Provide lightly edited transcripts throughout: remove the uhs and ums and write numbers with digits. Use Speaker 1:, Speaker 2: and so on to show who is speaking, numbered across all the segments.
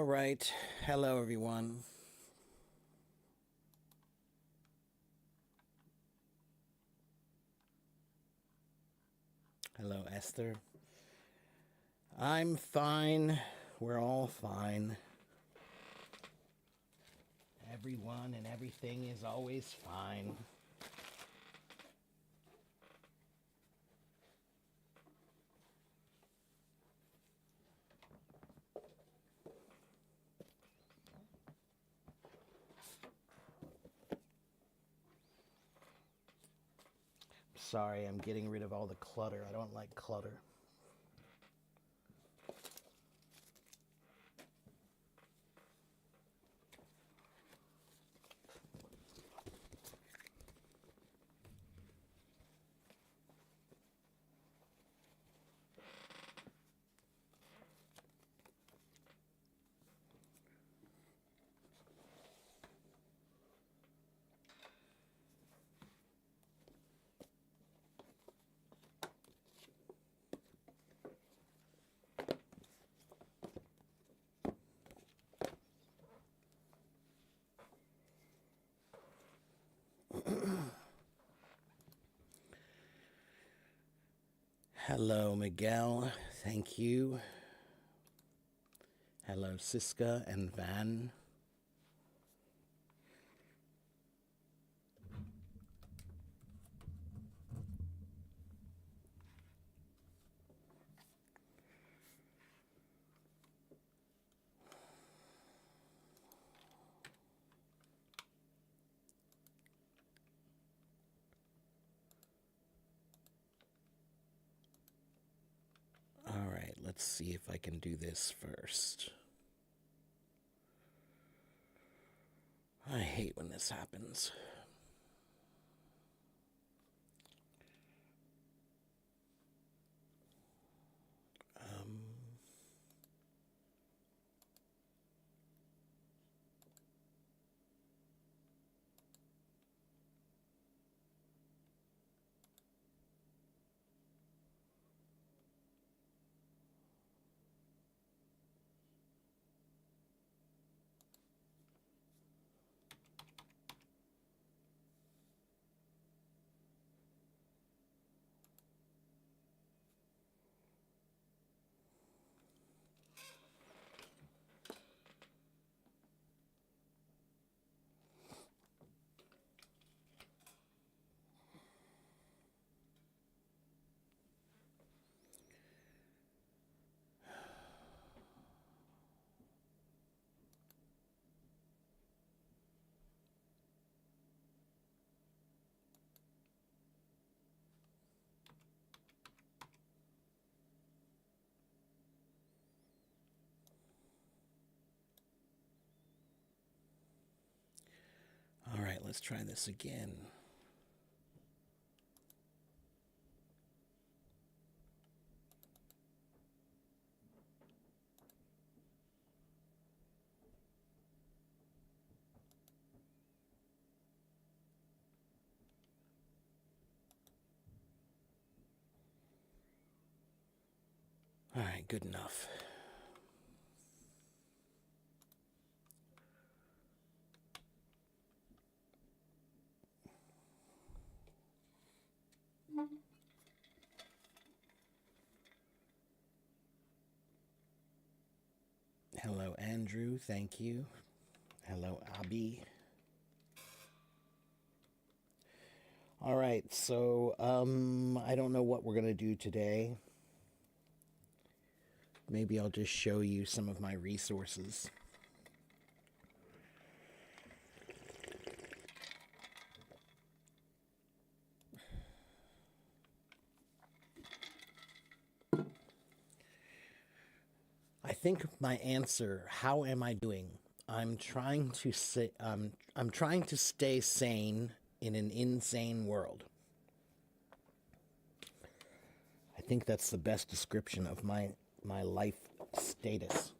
Speaker 1: right. Hello, everyone. Hello, Esther. I'm fine. We're all fine. Everyone and everything is always fine. Sorry, I'm getting rid of all the clutter. I don't like clutter. Hello, Miguel. Thank you. Hello, Siska and Van. All right, let's see if I can do this first. I hate when this happens. Um, all right, let's try this again. All right, good enough. Hello, Andrew. Thank you. Hello, Abby. All right, so I don't know what we're gonna do today. Maybe I'll just show you some of my resources. I think my answer, how am I doing? I'm trying to stay sane in an insane world. I think that's the best description of my life status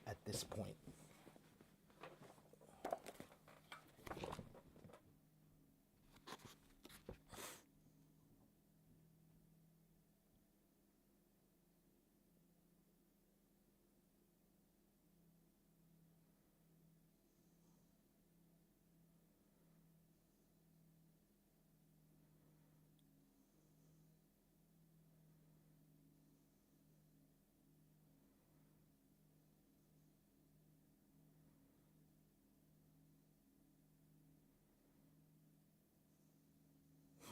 Speaker 1: at this point.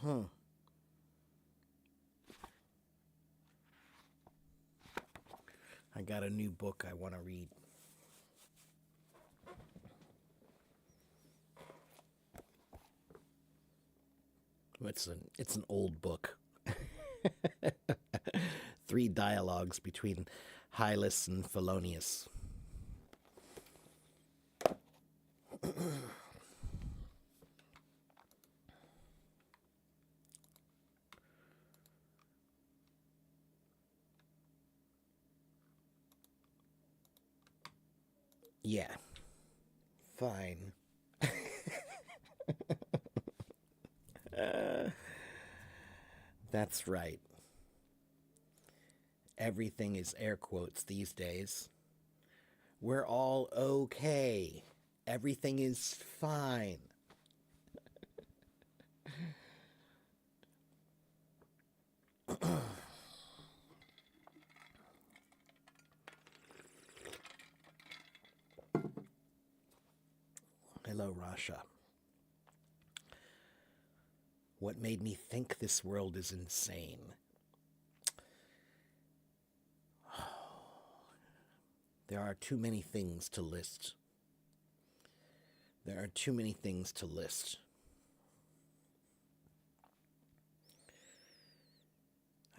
Speaker 1: I got a new book I want to read. It's an old book. Three dialogues between Hylas and Felonius. Yeah. Fine. That's right. Everything is air quotes these days. We're all okay. Everything is fine. Hello, Rasha. What made me think this world is insane? There are too many things to list. There are too many things to list.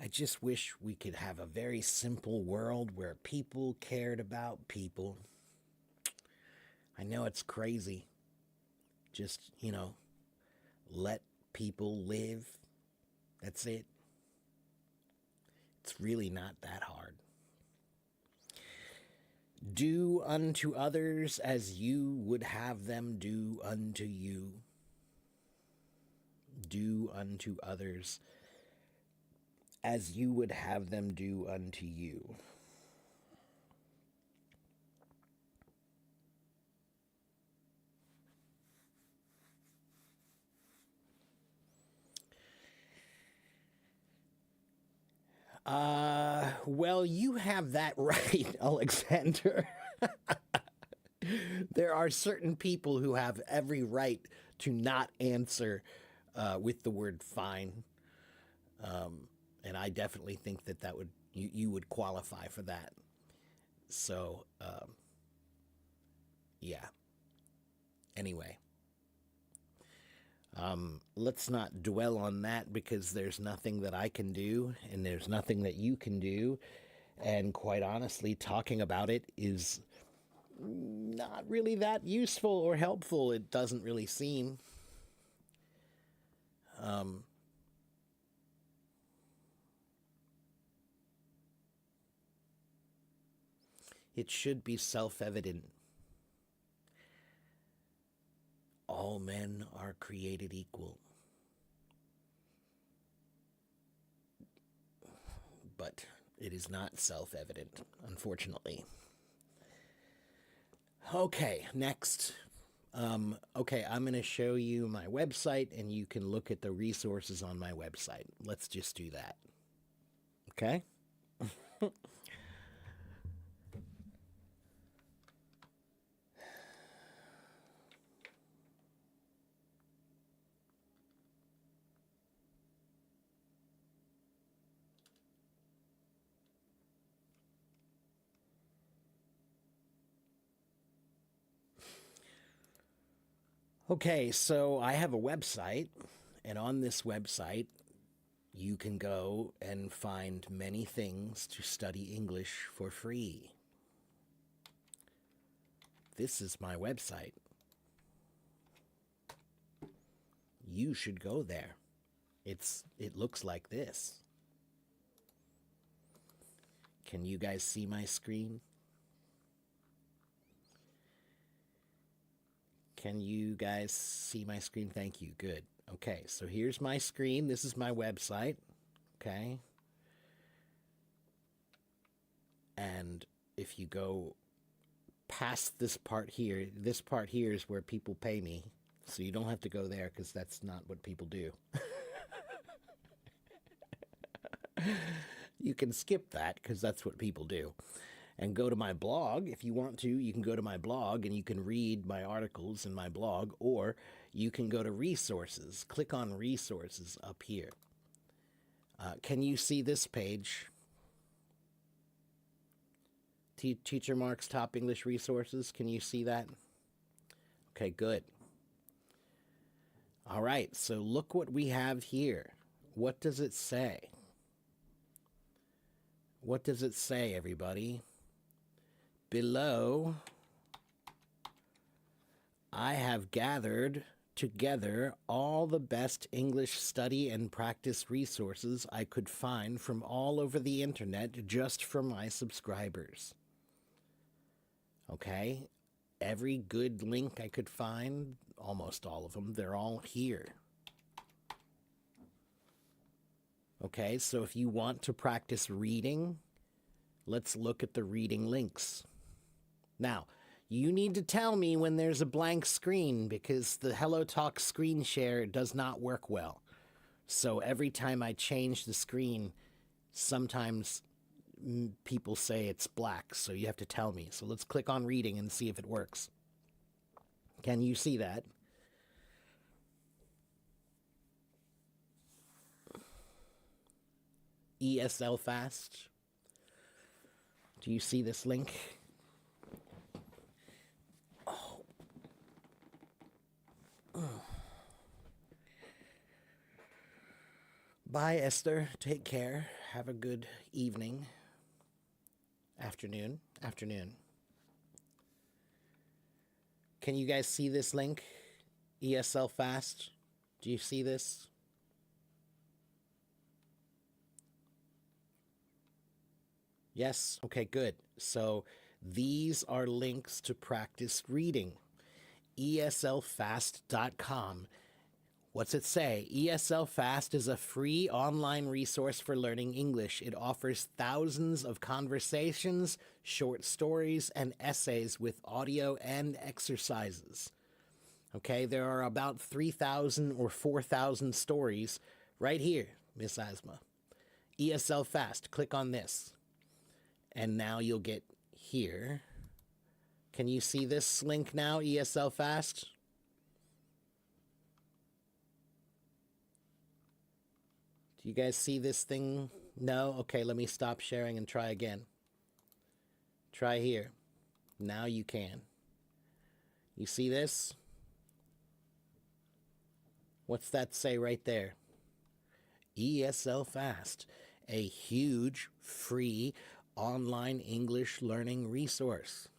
Speaker 1: I just wish we could have a very simple world where people cared about people. I know it's crazy. Just, let people live. That's it. It's really not that hard. Do unto others as you would have them do unto you. Do unto others as you would have them do unto you. Well, you have that right, Alexander. There are certain people who have every right to not answer with the word fine. And I definitely think that would you would qualify for that. So, yeah. Anyway, let's not dwell on that because there's nothing that I can do and there's nothing that you can do. And quite honestly, talking about it is not really that useful or helpful. It doesn't really seem. It should be self-evident. All men are created equal. But it is not self-evident, unfortunately. Okay, next. Okay, I'm going to show you my website, and you can look at the resources on my website. Let's just do that. Okay? Okay, so I have a website, and on this website, you can go and find many things to study English for free. This is my website. You should go there. It looks like this. Can you guys see my screen? Can you guys see my screen? Thank you. Good. Okay, so here's my screen. This is my website. Okay. And if you go past this part here is where people pay me. So you don't have to go there because that's not what people do. You can skip that because that's what people do. And go to my blog. If you want to, you can go to my blog and you can read my articles in my blog, or you can go to resources. Click on resources up here. Can you see this page? Teacher Mark's Top English Resources. Can you see that? Okay, good. All right, so look what we have here. What does it say? What does it say, everybody? Below, I have gathered together all the best English study and practice resources I could find from all over the internet just for my subscribers. Okay? Every good link I could find, almost all of them, they're all here. Okay, so if you want to practice reading, let's look at the reading links. Now, you need to tell me when there's a blank screen because the HelloTalk screen share does not work well. So every time I change the screen, sometimes people say it's black, so you have to tell me. So let's click on reading and see if it works. Can you see that? ESL Fast. Do you see this link? Bye, Esther. Take care. Have a good evening. Afternoon. Can you guys see this link? ESL Fast. Do you see this? Yes? Okay, good. So these are links to practice reading. ESLFast.com. What's it say? ESL Fast is a free online resource for learning English. It offers thousands of conversations, short stories, and essays with audio and exercises. Okay, there are about 3,000 or 4,000 stories right here, Miss Asma. ESL Fast. Click on this. And now you'll get here. Can you see this link now, ESL Fast? Do you guys see this thing? No? Okay, let me stop sharing and try again. Try here. Now you can. You see this? What's that say right there? ESL Fast, a huge free online English learning resource.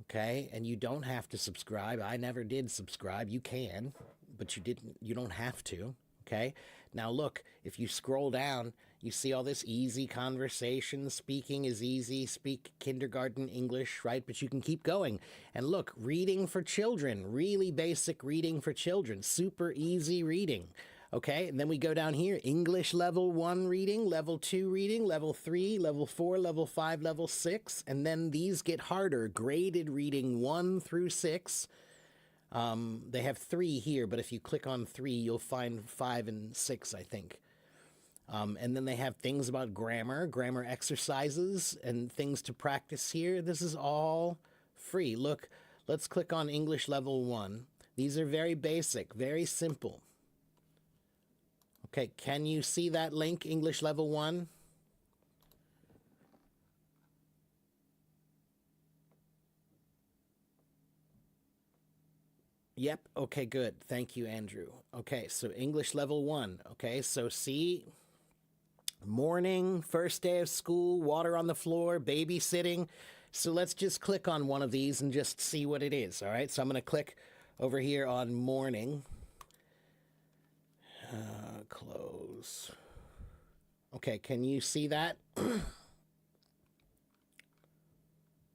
Speaker 1: Okay, and you don't have to subscribe. I never did subscribe. You can, but you don't have to. Okay, now look, if you scroll down, you see all this easy conversation. Speaking is easy. Speak kindergarten English, right? But you can keep going. And look, reading for children, really basic reading for children, super easy reading. Okay, and then we go down here, English level 1 reading, level 2 reading, level 3, level 4, level 5, level 6, and then these get harder, graded reading 1 through 6. They have 3 here, but if you click on 3, you'll find 5 and 6, I think. And then they have things about grammar exercises, and things to practice here. This is all free. Look, let's click on English level 1. These are very basic, very simple. Okay, can you see that link, English level 1? Yep, okay, good. Thank you, Andrew. Okay, so English level 1. Okay, so see, morning, first day of school, water on the floor, babysitting. So let's just click on one of these and just see what it is, all right? So I'm going to click over here on morning. Close. Okay, can you see that?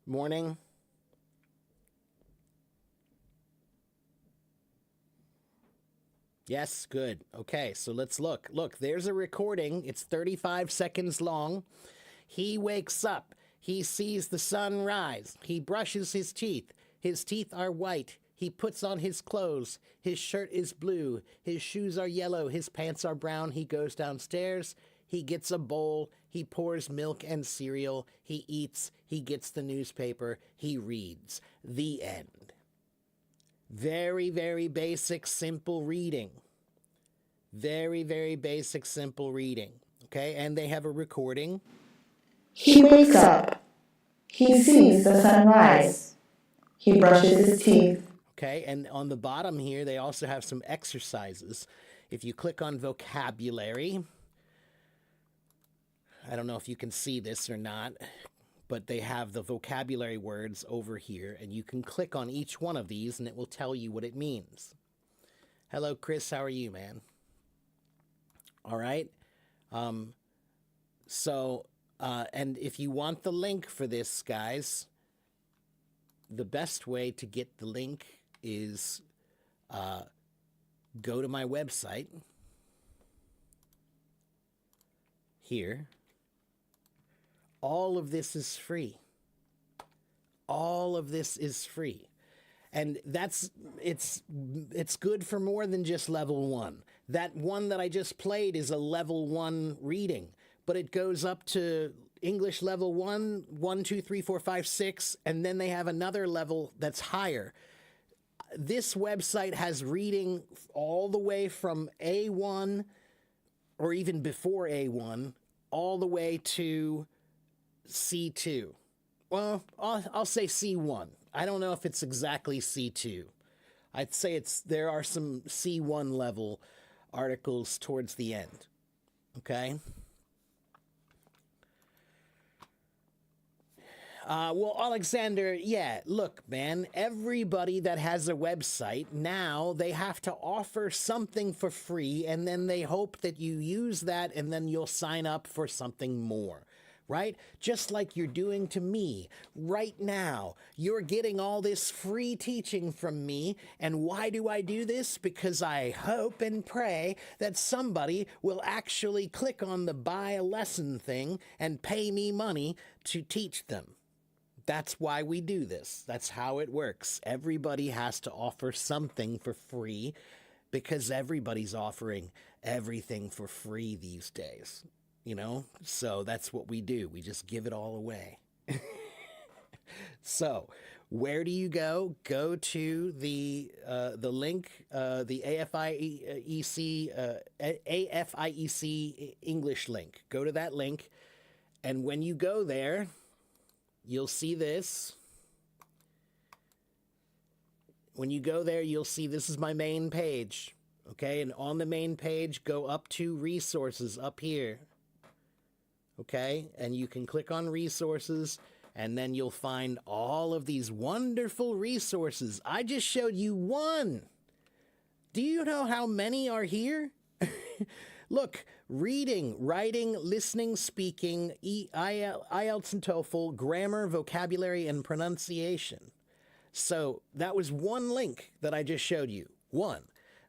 Speaker 1: Morning. Yes, good. Okay, so let's look. Look, there's a recording. It's 35 seconds long. He wakes up. He sees the sun rise. He brushes his teeth. His teeth are white. He puts on his clothes. His shirt is blue. His shoes are yellow. His pants are brown. He goes downstairs. He gets a bowl. He pours milk and cereal. He eats. He gets the newspaper. He reads. The end. Very, very basic, simple reading. Very, very basic, simple reading. Okay, and they have a recording.
Speaker 2: He wakes up. He sees the sun rise. He brushes his teeth.
Speaker 1: Okay, and on the bottom here, they also have some exercises. If you click on vocabulary, I don't know if you can see this or not, but they have the vocabulary words over here, and you can click on each one of these, and it will tell you what it means. Hello, Chris. How are you, man? All right. And if you want the link for this, guys, the best way to get the link is go to my website here. All of this is free. All of this is free. And it's good for more than just level 1. That one that I just played is a level 1 reading, but it goes up to English level 1, 1, 2, 3, 4, 5, 6, and then they have another level that's higher. This website has reading all the way from A1 or even before A1 all the way to C2. Well, I'll say C1. I don't know if it's exactly C2. I'd say there are some C1 level articles towards the end. Okay? Well, Alexander, yeah, look, man, everybody that has a website, now they have to offer something for free, and then they hope that you use that, and then you'll sign up for something more. Right? Just like you're doing to me right now. You're getting all this free teaching from me. And why do I do this? Because I hope and pray that somebody will actually click on the buy a lesson thing and pay me money to teach them. That's why we do this. That's how it works. Everybody has to offer something for free because everybody's offering everything for free these days. You know, so that's what we do. We just give it all away. So, where do you go? Go to the link, the AFIEC English link. Go to that link, and when you go there, you'll see this. When you go there, you'll see this is my main page. Okay, and on the main page, go up to resources up here. Okay, and you can click on resources, and then you'll find all of these wonderful resources. I just showed you one. Do you know how many are here? Look, reading, writing, listening, speaking, IELTS and TOEFL, grammar, vocabulary, and pronunciation. So that was one link that I just showed you. One.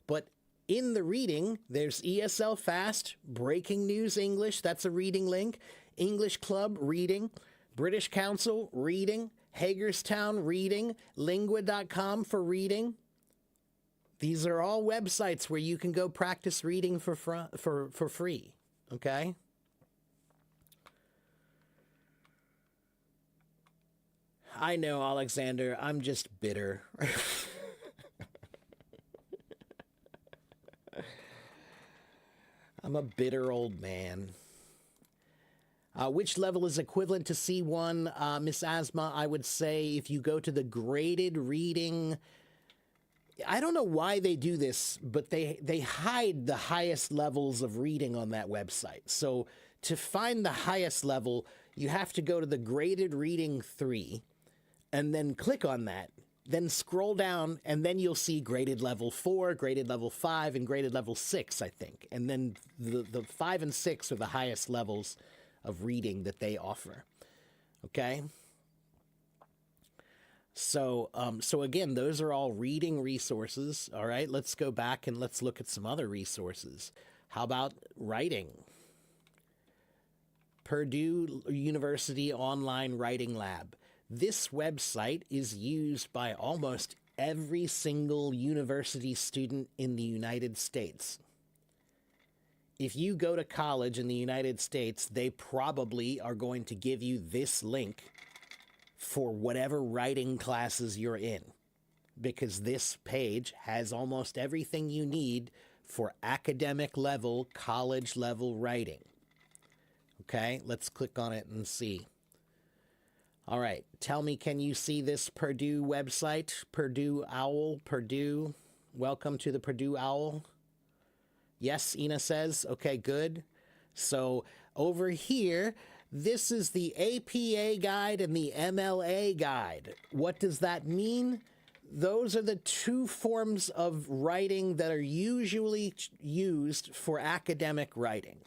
Speaker 1: But in the reading, there's ESL Fast, Breaking News English, that's a reading link, English Club, reading, British Council, reading, Hagerstown, reading, Lingua.com for reading. These are all websites where you can go practice reading for free, okay? I know, Alexander, I'm just bitter. I'm a bitter old man. Which level is equivalent to C1? Miss Asma, I would say if you go to the graded reading, I don't know why they do this, but they hide the highest levels of reading on that website. So to find the highest level, you have to go to the graded reading 3 and then click on that. Then scroll down, and then you'll see graded level 4, graded level 5, and graded level 6, I think. And then the 5 and 6 are the highest levels of reading that they offer. Okay? So again, those are all reading resources. All right, let's go back and let's look at some other resources. How about writing? Purdue University Online Writing Lab. This website is used by almost every single university student in the United States. If you go to college in the United States, they probably are going to give you this link for whatever writing classes you're in. because this page has almost everything you need for academic level, college level writing. Okay, let's click on it and see. All right, tell me, can you see this Purdue website? Purdue Owl, Purdue. Welcome to the Purdue Owl. Yes, Ina says. Okay, good. So over here, this is the APA guide and the MLA guide. What does that mean? Those are the two forms of writing that are usually used for academic writing.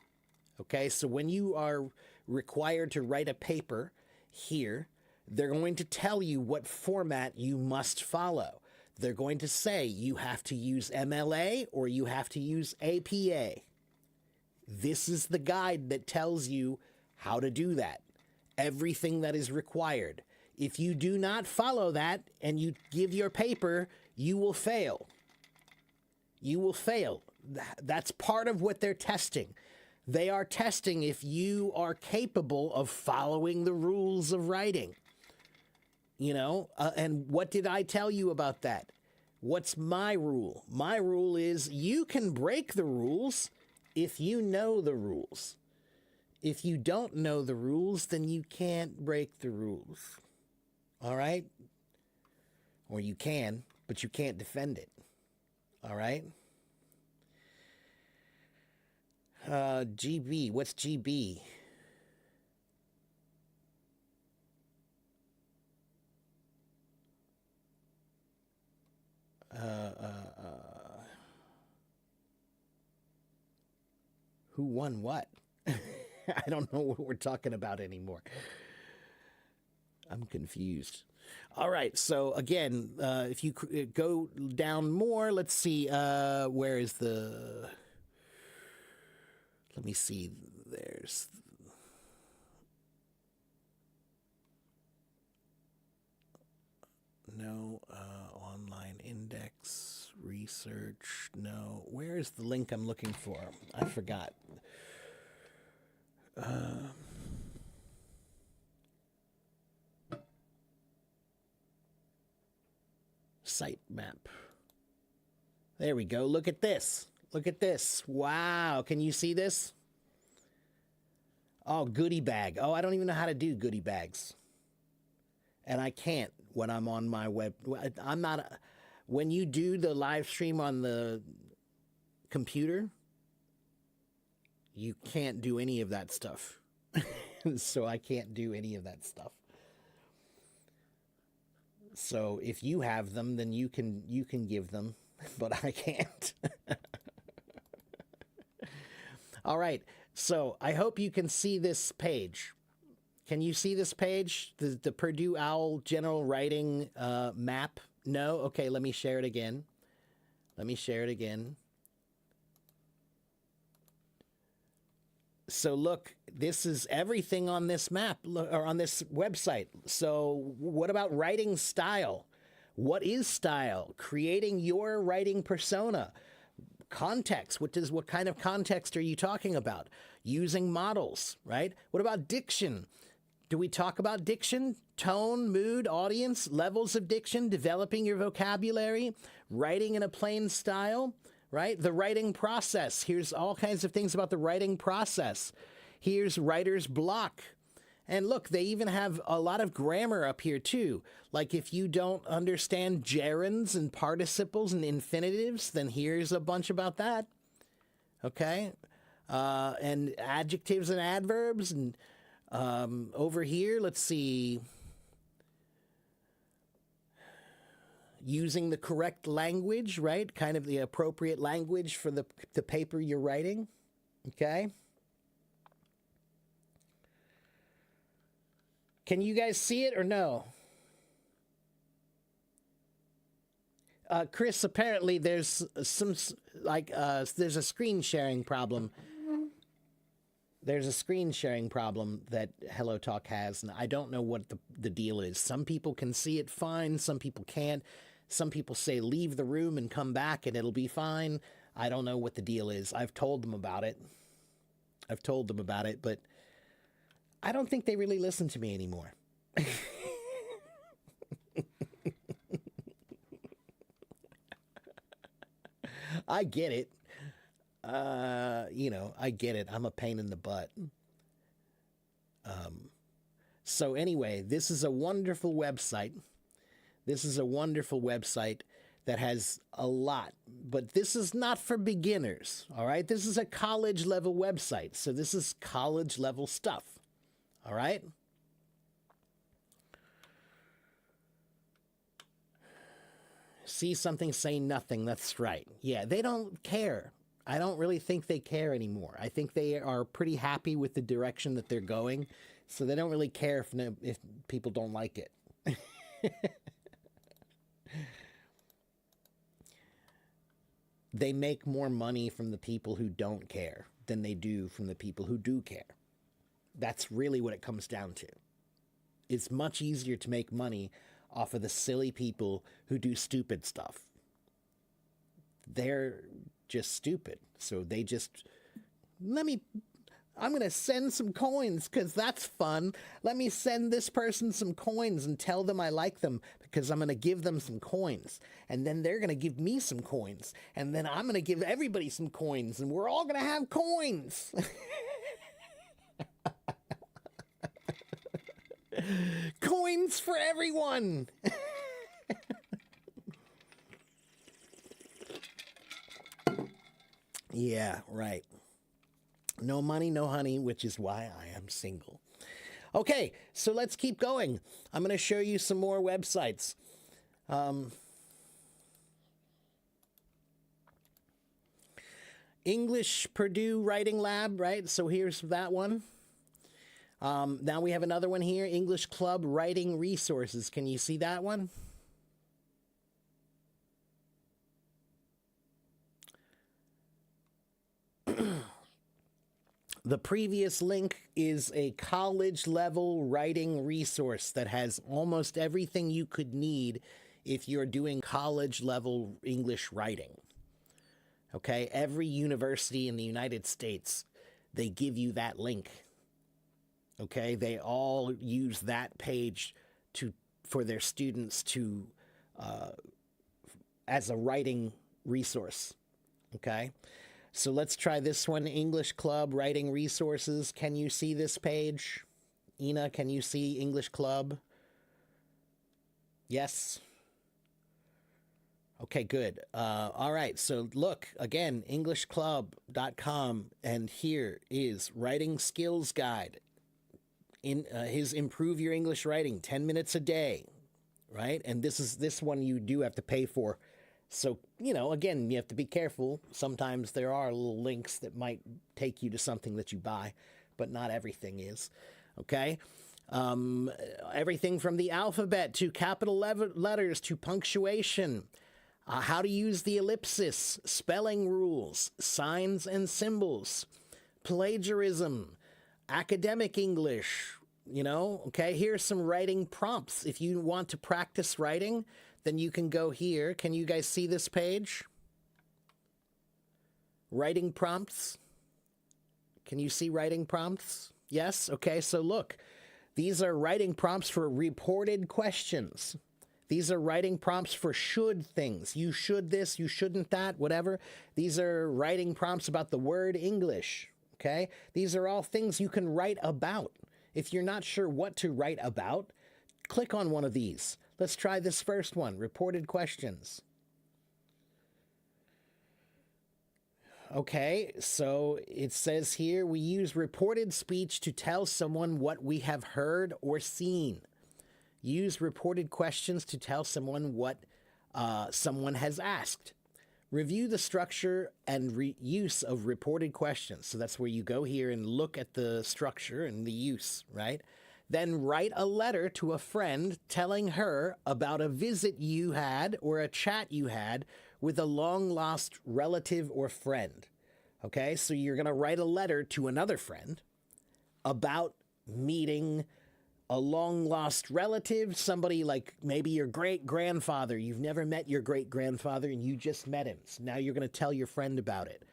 Speaker 1: Okay, so when you are required to write a paper here, they're going to tell you what format you must follow. They're going to say you have to use MLA or you have to use APA. This is the guide that tells you how to do that. Everything that is required. If you do not follow that and you give your paper, you will fail. You will fail. That's part of what they're testing. They are testing if you are capable of following the rules of writing. You know, and what did I tell you about that? What's my rule? My rule is you can break the rules if you know the rules. If you don't know the rules, then you can't break the rules. All right? Or you can, but you can't defend it. All right? GB. What's GB? Who won what? I don't know what we're talking about anymore. I'm confused. All right. So again, if you go down more, let's see. Where is the? Let me see. There's. No. Online index research. No. Where is the link I'm looking for? I forgot. Sitemap. There we go. Look at this. Look at this. Wow. Can you see this? Oh, goodie bag. Oh, I don't even know how to do goodie bags. And I can't when I'm on my web. I'm not. When you do the live stream on the computer, you can't do any of that stuff. So I can't do any of that stuff. So if you have them, then you can give them, but I can't. All right. So I hope you can see this page. Can you see this page? The Purdue Owl general writing map? No? Okay, let me share it again. Let me share it again. So look, this is everything on this map or on this website. So what about writing style? What is style? Creating your writing persona. Context. What kind of context are you talking about? Using models, right? What about diction? Do we talk about diction? Tone, mood, audience, levels of diction, developing your vocabulary, writing in a plain style, right? The writing process. Here's all kinds of things about the writing process. Here's writer's block. And look, they even have a lot of grammar up here too. Like if you don't understand gerunds and participles and infinitives, then here's a bunch about that. Okay? And adjectives and adverbs. And over here, let's see. Using the correct language, right? Kind of the appropriate language for the paper you're writing. Okay? Can you guys see it or no? Chris, apparently there's some, there's a screen sharing problem. There's a screen sharing problem that HelloTalk has, and I don't know what the deal is. Some people can see it fine, some people can't. Some people say leave the room and come back and it'll be fine. I don't know what the deal is. I've told them about it. But I don't think they really listen to me anymore. I get it. I get it. I'm a pain in the butt. So anyway, this is a wonderful website. This is a wonderful website that has a lot, but this is not for beginners. All right. This is a college level website. So this is college level stuff. All right. See something, say nothing. That's right. Yeah, they don't care. I don't really think they care anymore. I think they are pretty happy with the direction that they're going, so they don't really care if people don't like it. They make more money from the people who don't care than they do from the people who do care. That's really what it comes down to. It's much easier to make money off of the silly people who do stupid stuff. They're just stupid. So they just, I'm going to send some coins because that's fun. Let me send this person some coins and tell them I like them because I'm going to give them some coins. And then they're going to give me some coins. And then I'm going to give everybody some coins. And we're all going to have coins. Coins for everyone. Yeah, right. No money, no honey, which is why I am single. Okay, so let's keep going. I'm going to show you some more websites. English Purdue Writing Lab, right? So here's that one. Now we have another one here, English Club Writing Resources. Can you see that one? The previous link is a college level writing resource that has almost everything you could need if you're doing college level English writing. Okay, every university in the United States, they give you that link. Okay, they all use that page for their students to as a writing resource. Okay, so let's try this one, English Club Writing Resources. Can you see this page? Ina, can you see English Club? Yes. Okay, good. All right, so look, again, englishclub.com, and here is Writing Skills Guide. In his Improve Your English Writing, 10 minutes a day, right? And this one you do have to pay for. So, again, you have to be careful. Sometimes there are little links that might take you to something that you buy, but not everything is, okay? Everything from the alphabet to capital letters to punctuation, how to use the ellipsis, spelling rules, signs and symbols, plagiarism, academic English, okay, here's some writing prompts. If you want to practice writing, then you can go here. Can you guys see this page? Writing prompts. Can you see writing prompts? Yes? Okay, so look, these are writing prompts for reported questions. These are writing prompts for should things. You should this, you shouldn't that, whatever. These are writing prompts about the word English. Okay, these are all things you can write about. If you're not sure what to write about, click on one of these. Let's try this first one, reported questions. Okay, so it says here, we use reported speech to tell someone what we have heard or seen. Use reported questions to tell someone what someone has asked. Review the structure and use of reported questions. So that's where you go here and look at the structure and the use, right? Then write a letter to a friend telling her about a visit you had or a chat you had with a long-lost relative or friend. Okay, so you're going to write a letter to another friend about meeting a long-lost relative, somebody like maybe your great-grandfather. You've never met your great-grandfather and you just met him. So now you're going to tell your friend about it,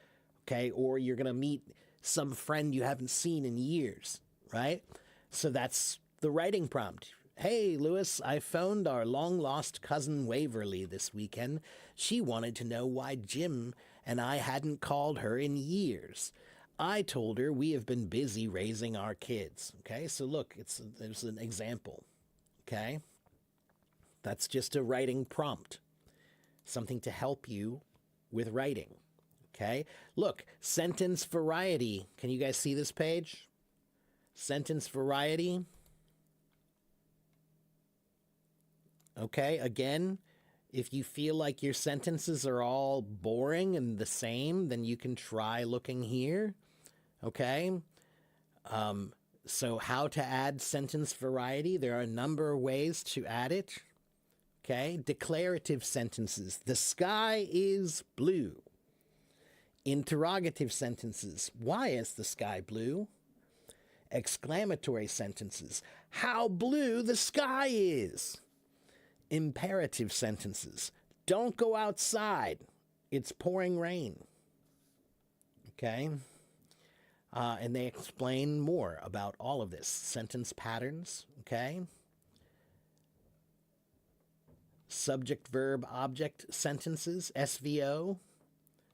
Speaker 1: okay? Or you're going to meet some friend you haven't seen in years, right? So that's the writing prompt. Hey, Lewis, I phoned our long-lost cousin Waverly this weekend. She wanted to know why Jim and I hadn't called her in years. I told her we have been busy raising our kids. Okay, so look, there's an example. Okay, that's just a writing prompt, something to help you with writing. Okay, look, sentence variety. Can you guys see this page? Sentence variety. Okay, again, if you feel like your sentences are all boring and the same, then you can try looking here. Okay, so how to add sentence variety? There are a number of ways to add it. Okay, declarative sentences. The sky is blue. Interrogative sentences. Why is the sky blue? Exclamatory sentences. How blue the sky is. Imperative sentences. Don't go outside. It's pouring rain. Okay? And they explain more about all of this. Sentence patterns. Okay? Subject, verb, object sentences. SVO.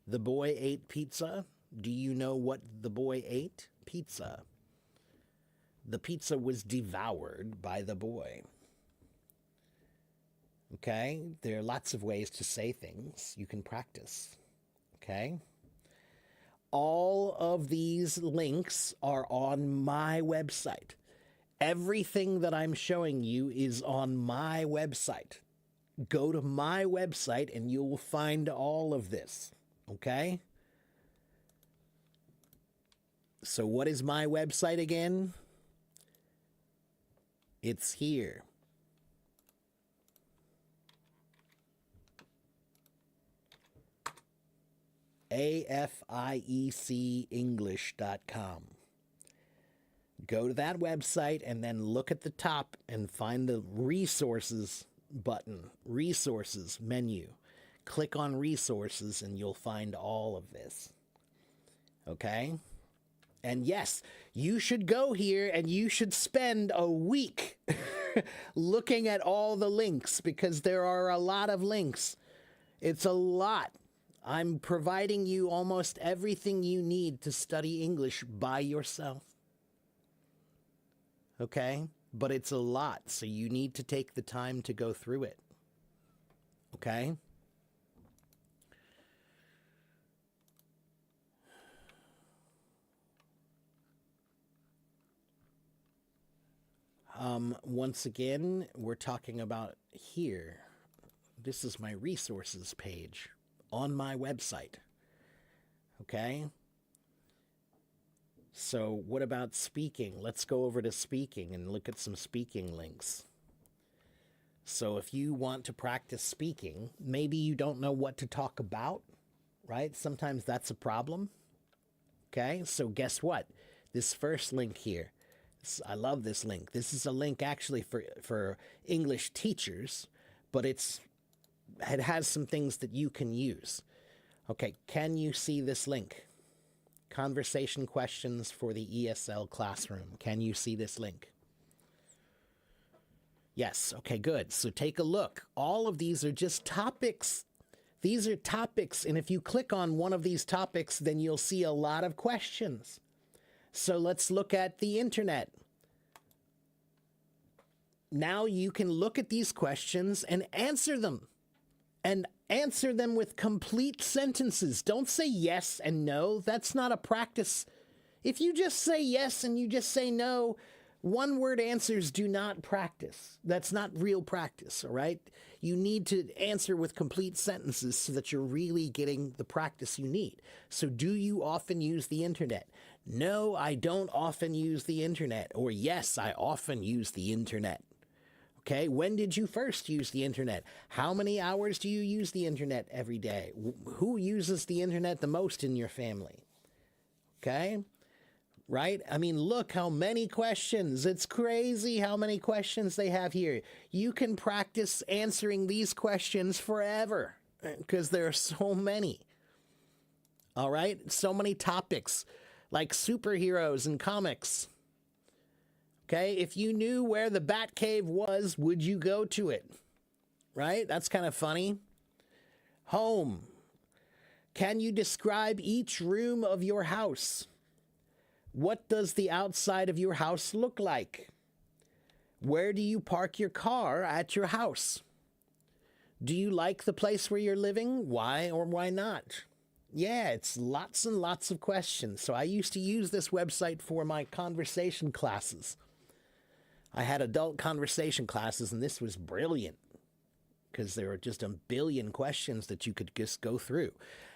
Speaker 1: The boy ate pizza. Do you know what the boy ate? Pizza. The pizza was devoured by the boy. Okay? There are lots of ways to say things. You can practice. Okay? All of these links are on my website. Everything that I'm showing you is on my website. Go to my website and you'll find all of this. Okay? So what is my website again? It's here. AFIECEnglish.com. Go to that website and then look at the top and find the resources button, resources menu. Click on resources and you'll find all of this. Okay? And yes, you should go here and you should spend a week looking at all the links because there are a lot of links. It's a lot. I'm providing you almost everything you need to study English by yourself. Okay? But it's a lot, so you need to take the time to go through it. Okay? Once again, we're talking about here. This is my resources page on my website. Okay? So what about speaking? Let's go over to speaking and look at some speaking links. So if you want to practice speaking, maybe you don't know what to talk about, right? Sometimes that's a problem. Okay? So guess what? This first link here, I love this link. This is a link actually for English teachers, but it has some things that you can use. Okay, can you see this link? Conversation questions for the ESL classroom. Can you see this link? Yes, okay, good. So take a look. All of these are just topics. These are topics, and if you click on one of these topics, then you'll see a lot of questions. So let's look at the internet. Now you can look at these questions and answer them. And answer them with complete sentences. Don't say yes and no. That's not a practice. If you just say yes and you just say no, one-word answers do not practice. That's not real practice, all right? You need to answer with complete sentences so that you're really getting the practice you need. So do you often use the internet? No, I don't often use the internet. Or yes, I often use the internet. Okay, when did you first use the internet? How many hours do you use the internet every day? Who uses the internet the most in your family? Okay, right? I mean, look how many questions. It's crazy how many questions they have here. You can practice answering these questions forever because there are so many. All right, so many topics like superheroes and comics. Okay, if you knew where the Batcave was, would you go to it? Right? That's kind of funny. Home. Can you describe each room of your house? What does the outside of your house look like? Where do you park your car at your house? Do you like the place where you're living? Why or why not? Yeah, it's lots and lots of questions. So I used to use this website for my conversation classes. I had adult conversation classes, and this was brilliant because there were just a billion questions that you could just go through.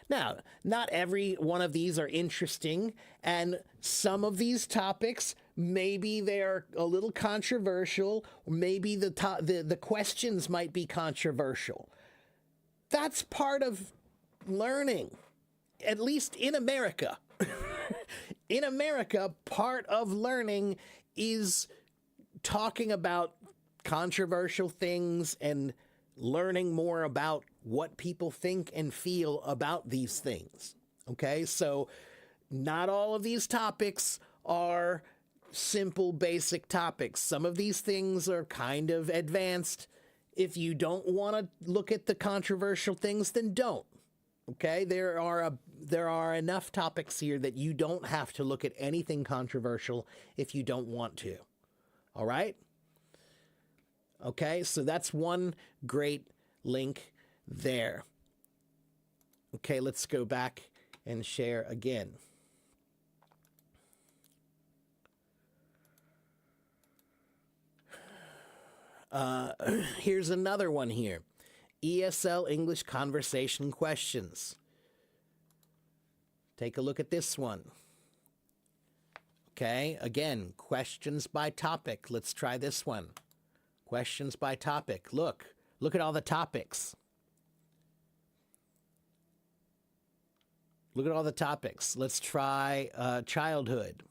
Speaker 1: Now, not every one of these are interesting, and some of these topics, maybe they're a little controversial, or maybe the questions might be controversial. That's part of learning, at least in America. In America, part of learning is talking about controversial things and learning more about what people think and feel about these things. Okay, so not all of these topics are simple, basic topics. Some of these things are kind of advanced. If you don't want to look at the controversial things, then don't. Okay, there are enough topics here that you don't have to look at anything controversial if you don't want to. All right? Okay, so that's one great link there. Okay, let's go back and share again. Here's another one here. ESL English conversation questions. Take a look at this one. Okay, again, questions by topic. Let's try this one. Questions by topic. Look at all the topics. Look at all the topics. Let's try childhood.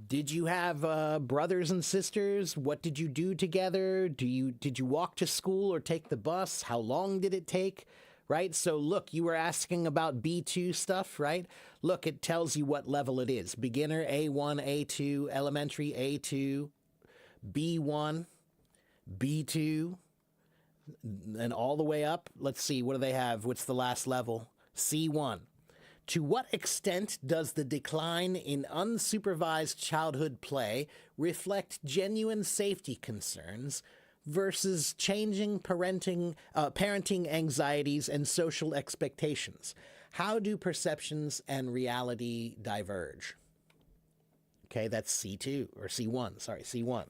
Speaker 1: Did you have brothers and sisters? What did you do together? Did you walk to school or take the bus? How long did it take? Right? So look, you were asking about B2 stuff, right? Look, it tells you what level it is. Beginner, A1, A2, elementary, A2, B1, B2, and all the way up. Let's see, what do they have? What's the last level? C1. To what extent does the decline in unsupervised childhood play reflect genuine safety concerns versus changing parenting anxieties and social expectations? How do perceptions and reality diverge? Okay, that's C2, or C1, sorry, C1.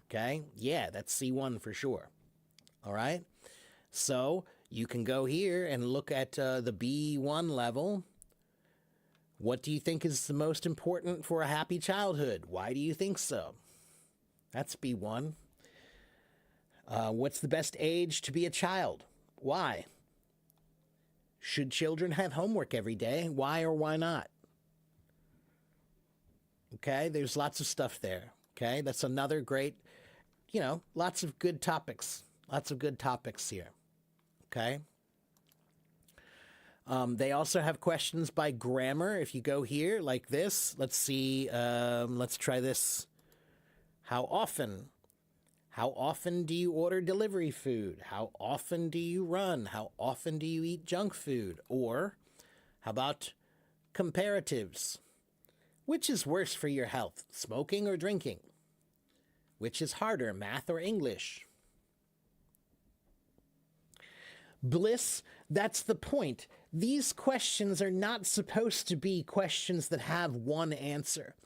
Speaker 1: Okay, yeah, that's C1 for sure. All right, so you can go here and look at the B1 level. What do you think is the most important for a happy childhood? Why do you think so? That's B1. What's the best age to be a child? Why? Should children have homework every day? Why or why not? Okay, there's lots of stuff there. Okay, that's another great, lots of good topics. Lots of good topics here. Okay. They also have questions by grammar. If you go here like this, let's see, let's try this. How often? How often do you order delivery food? How often do you run? How often do you eat junk food? Or how about comparatives? Which is worse for your health, smoking or drinking? Which is harder, math or English? Bliss, that's the point. These questions are not supposed to be questions that have one answer.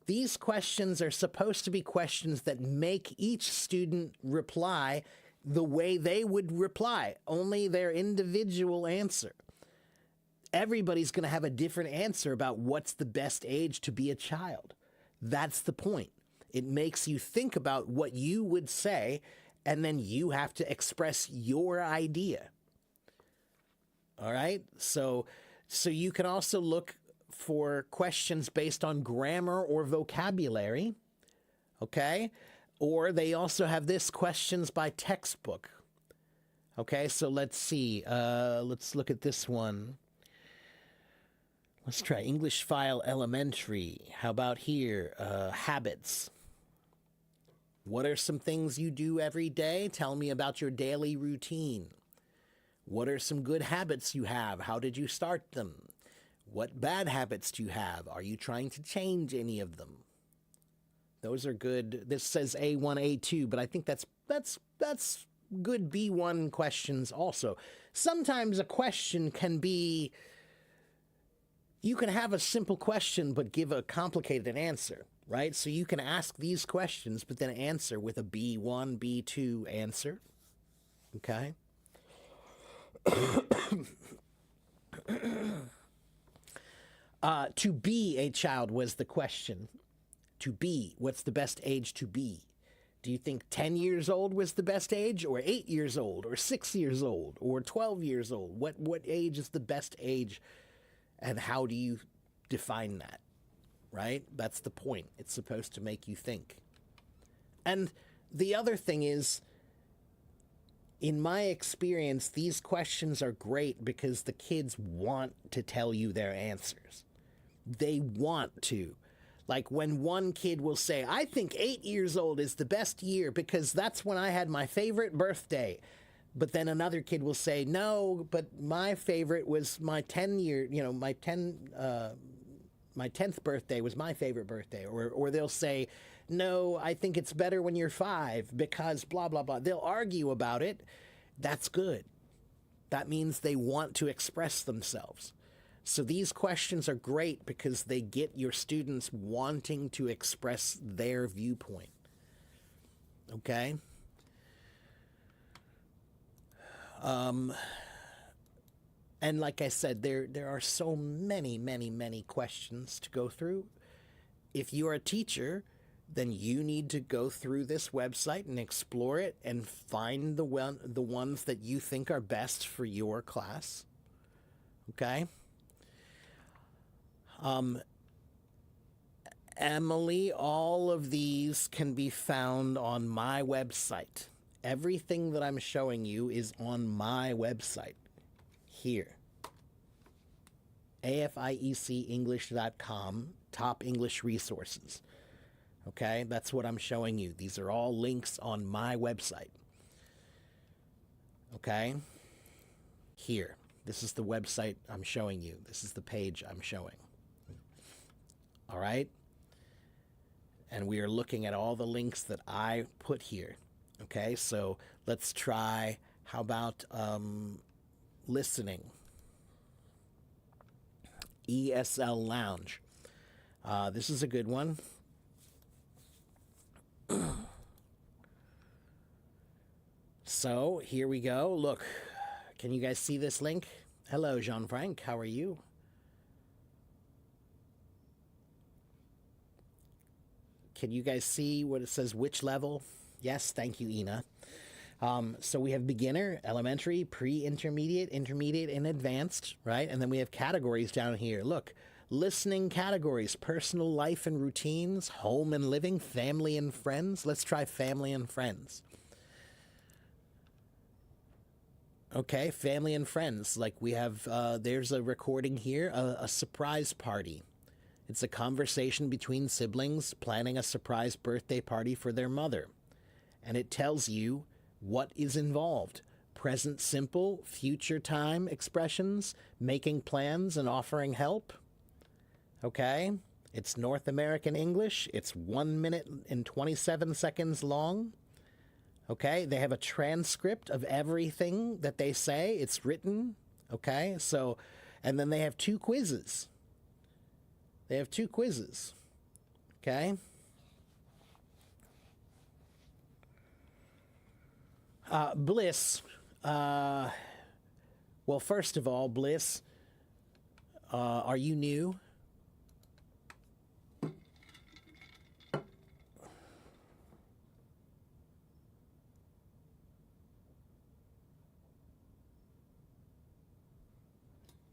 Speaker 1: These questions are supposed to be questions that make each student reply the way they would reply, only their individual answer. Everybody's going to have a different answer about what's the best age to be a child. That's the point. It makes you think about what you would say, and then you have to express your idea. All right? So you can also look for questions based on grammar or vocabulary, okay? Or they also have this, questions by textbook. Okay, so let's see. Let's look at this one. Let's try English File Elementary. How about here? Habits. What are some things you do every day? Tell me about your daily routine. What are some good habits you have? How did you start them? What bad habits do you have? Are you trying to change any of them? Those are good. This says A1, A2, but I think that's good B1 questions also. Sometimes a question can be, you can have a simple question but give a complicated answer, right? So you can ask these questions but then answer with a B1, B2 answer. Okay? To be a child was the question. To be, what's the best age to be? Do you think 10 years old was the best age, or 8 years old, or 6 years old, or 12 years old? What age is the best age, and how do you define that, right? That's the point. It's supposed to make you think. And the other thing is, in my experience, these questions are great because the kids want to tell you their answers. They want to. Like when one kid will say, I think 8 years old is the best year because that's when I had my favorite birthday. But then another kid will say, no, but my favorite was my 10th birthday was my favorite birthday. Or they'll say, no, I think it's better when you're 5 because blah, blah, blah. They'll argue about it. That's good. That means they want to express themselves. So these questions are great because they get your students wanting to express their viewpoint. Okay? And like I said, there are so many questions to go through. If you are a teacher, then you need to go through this website and explore it and find the ones that you think are best for your class. Okay? Emily, all of these can be found on my website. Everything that I'm showing you is on my website here. AFIECEnglish.com, top English resources. Okay, that's what I'm showing you. These are all links on my website. Okay, here. This is the website I'm showing you. This is the page I'm showing. All right? And we are looking at all the links that I put here. Okay, so let's try, how about listening? ESL Lounge. This is a good one. So here we go. Look, can you guys see this link? Hello, Jean-Franc. How are you? Can you guys see what it says, which level? Yes, thank you, Ina. So we have beginner, elementary, pre-intermediate, intermediate, and advanced, right? And then we have categories down here. Look, listening categories, personal life and routines, home and living, family and friends. Let's try family and friends. Okay, family and friends. Like we have, there's a recording here, a surprise party. It's a conversation between siblings planning a surprise birthday party for their mother. And it tells you what is involved. Present simple, future time expressions, making plans and offering help. Okay? It's North American English. It's 1 minute and 27 seconds long. Okay? They have a transcript of everything that they say. It's written. Okay? So, and then they have 2 quizzes. They have 2 quizzes. Okay? Bliss. Well, first of all, Bliss, are you new?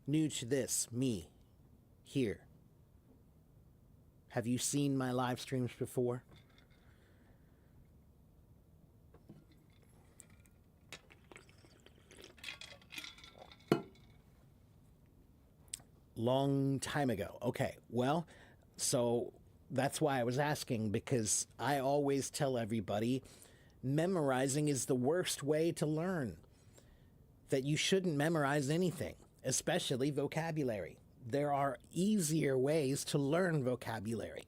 Speaker 1: New to this, me, here. Have you seen my live streams before? Long time ago. Okay, well, so that's why I was asking, because I always tell everybody memorizing is the worst way to learn. that you shouldn't memorize anything, especially vocabulary. There are easier ways to learn vocabulary.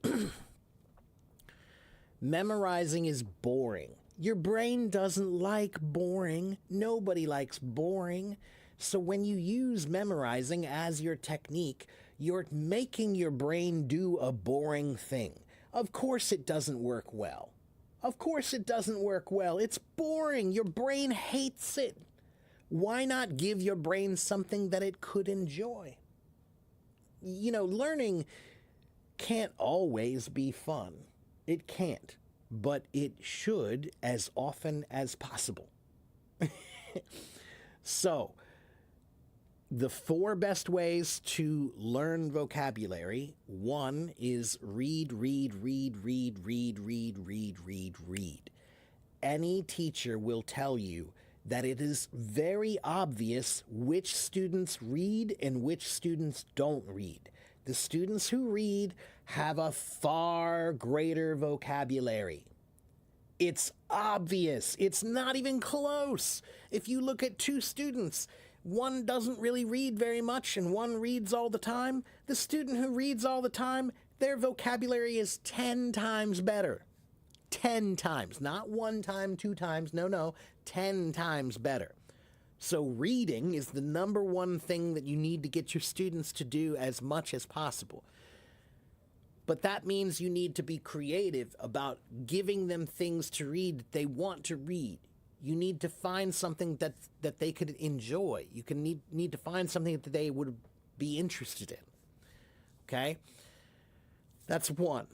Speaker 1: Memorizing is boring. Your brain doesn't like boring. Nobody likes boring. So when you use memorizing as your technique, you're making your brain do a boring thing. Of course it doesn't work well. Of course it doesn't work well. It's boring. Your brain hates it. Why not give your brain something that it could enjoy? You know, learning can't always be fun. It can't, but it should as often as possible. So, the 4 best ways to learn vocabulary. 1 is read, read, read, read, read, read, read, read, read. Any teacher will tell you that it is very obvious which students read and which students don't read. The students who read have a far greater vocabulary. It's obvious. It's not even close. If you look at 2 students, one doesn't really read very much and one reads all the time, the student who reads all the time, their vocabulary is 10 times better. 10 times. Not 1 time, 2 times. No. 10 times better. So reading is the number 1 thing that you need to get your students to do as much as possible. But that means you need to be creative about giving them things to read that they want to read. You need to find something that they could enjoy. You can need to find something that they would be interested in. Okay? That's 1.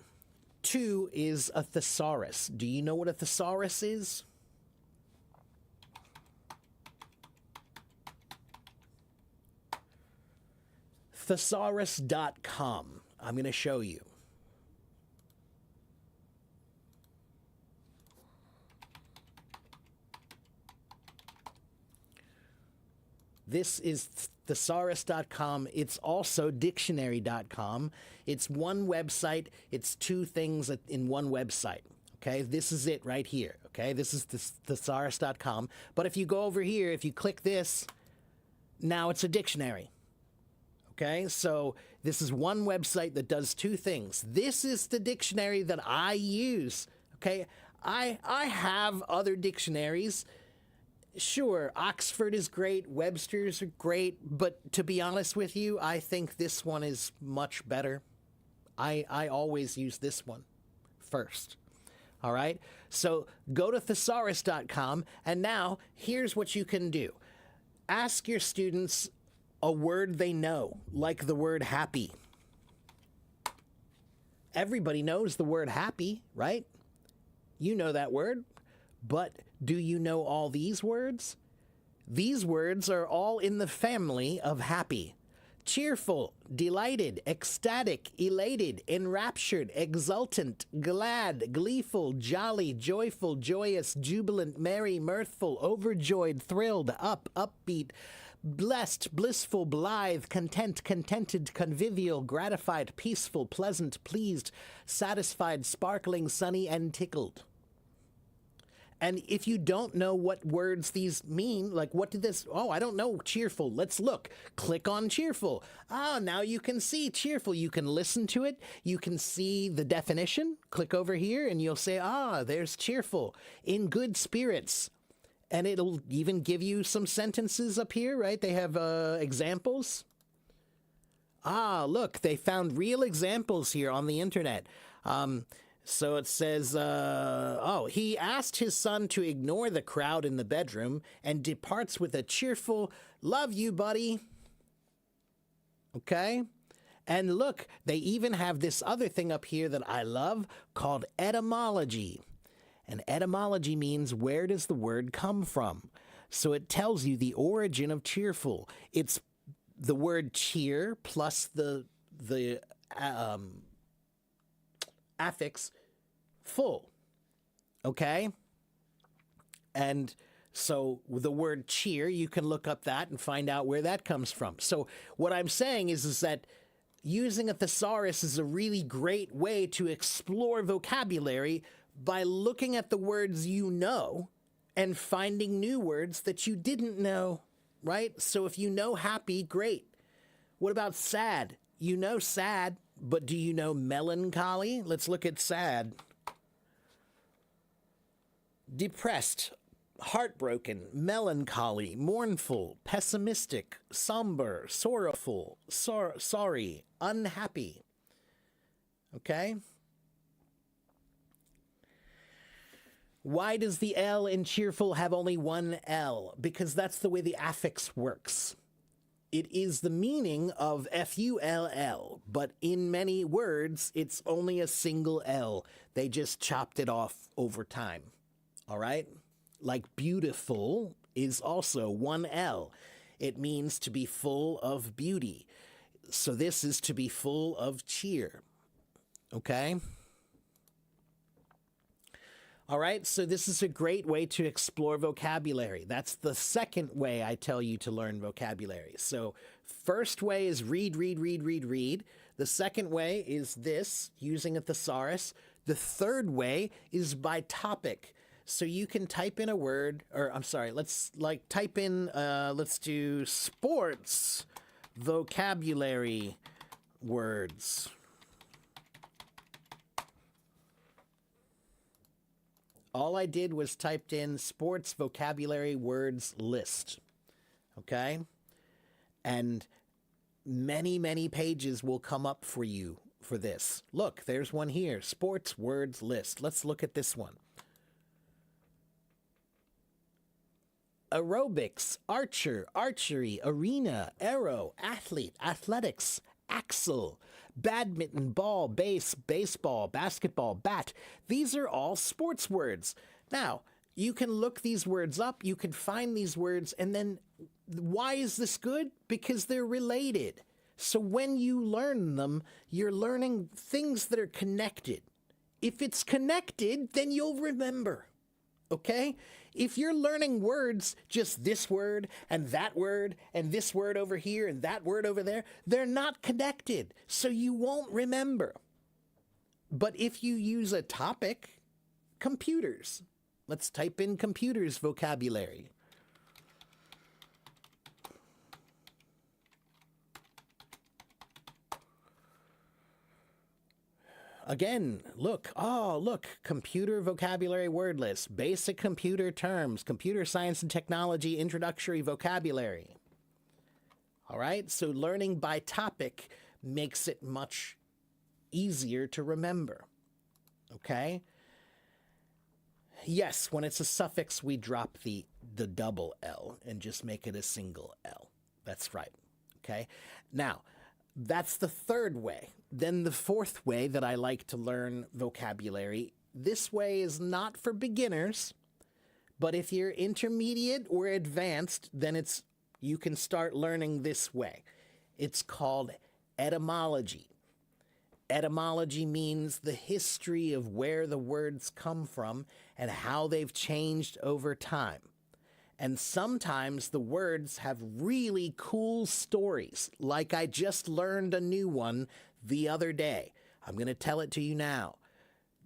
Speaker 1: 2 is a thesaurus. Do you know what a thesaurus is? Thesaurus.com. I'm going to show you. This is thesaurus.com. It's also dictionary.com. It's one website. It's 2 things in one website. Okay, this is it right here. Okay, this is thesaurus.com. But if you go over here, if you click this, now it's a dictionary. Okay, so this is one website that does 2 things. This is the dictionary that I use. Okay, I have other dictionaries. Sure, Oxford is great, Webster's are great, but to be honest with you, I think this one is much better. I always use this one first. All right, so go to thesaurus.com, and now here's what you can do. Ask your students a word they know, like the word happy. Everybody knows the word happy, right? You know that word. But do you know all these words? These words are all in the family of happy. Cheerful, delighted, ecstatic, elated, enraptured, exultant, glad, gleeful, jolly, joyful, joyous, jubilant, merry, mirthful, overjoyed, thrilled, upbeat, blessed, blissful, blithe, content, contented, convivial, gratified, peaceful, pleasant, pleased, satisfied, sparkling, sunny, and tickled. And if you don't know what words these mean, like what did this, I don't know, cheerful, let's look. Click on cheerful. Now you can see cheerful. You can listen to it. You can see the definition. Click over here and you'll say, there's cheerful. In good spirits. And it'll even give you some sentences up here, right? They have examples. Look, they found real examples here on the internet. So it says, he asked his son to ignore the crowd in the bedroom and departs with a cheerful, love you, buddy. Okay? And look, they even have this other thing up here that I love called etymology. And etymology means where does the word come from? So it tells you the origin of cheerful. It's the word cheer plus the affix full. Okay? And so the word cheer, you can look up that and find out where that comes from. So what I'm saying is that using a thesaurus is a really great way to explore vocabulary by looking at the words you know and finding new words that you didn't know. right? So if you know happy, great. What about sad? You know sad, but do you know melancholy? Let's look at sad. Depressed, heartbroken, melancholy, mournful, pessimistic, somber, sorrowful, sorry, unhappy. Okay? Why does the L in cheerful have only one L? Because that's the way the affix works. It is the meaning of Full, but in many words, it's only a single L. They just chopped it off over time. All right? Like beautiful is also one L. It means to be full of beauty. So this is to be full of cheer. Okay? All right, so this is a great way to explore vocabulary. That's the second way I tell you to learn vocabulary. So first way is read, read, read, read, read. The second way is this, using a thesaurus. The third way is by topic. So you can type in a word, or I'm sorry, let's type in, let's do sports vocabulary words. All I did was typed in sports vocabulary words list. Okay? And many, many pages will come up for you for this. Look, there's one here, sports words list. Let's look at this one. Aerobics, archer, archery, arena, arrow, athlete, athletics, axle, badminton, ball, base, baseball, basketball, bat. These are all sports words. Now, you can look these words up, you can find these words, and then why is this good? Because they're related. So when you learn them, you're learning things that are connected. If it's connected, then you'll remember. Okay? If you're learning words, just this word and this word over here and that word over there, they're not connected, so you won't remember. But if you use a topic, computers. Let's type in computers vocabulary. Again, look, computer vocabulary word list, basic computer terms, computer science and technology introductory vocabulary. All right, so learning by topic makes it much easier to remember. Okay? Yes, when it's a suffix, we drop the double L and just make it a single L. That's right. Okay? Now, that's the third way. Then the fourth way that I like to learn vocabulary, this way is not for beginners, but if you're intermediate or advanced, then you can start learning this way. It's called etymology. Etymology means the history of where the words come from and how they've changed over time. And sometimes the words have really cool stories, like I just learned a new one the other day. I'm going to tell it to you now.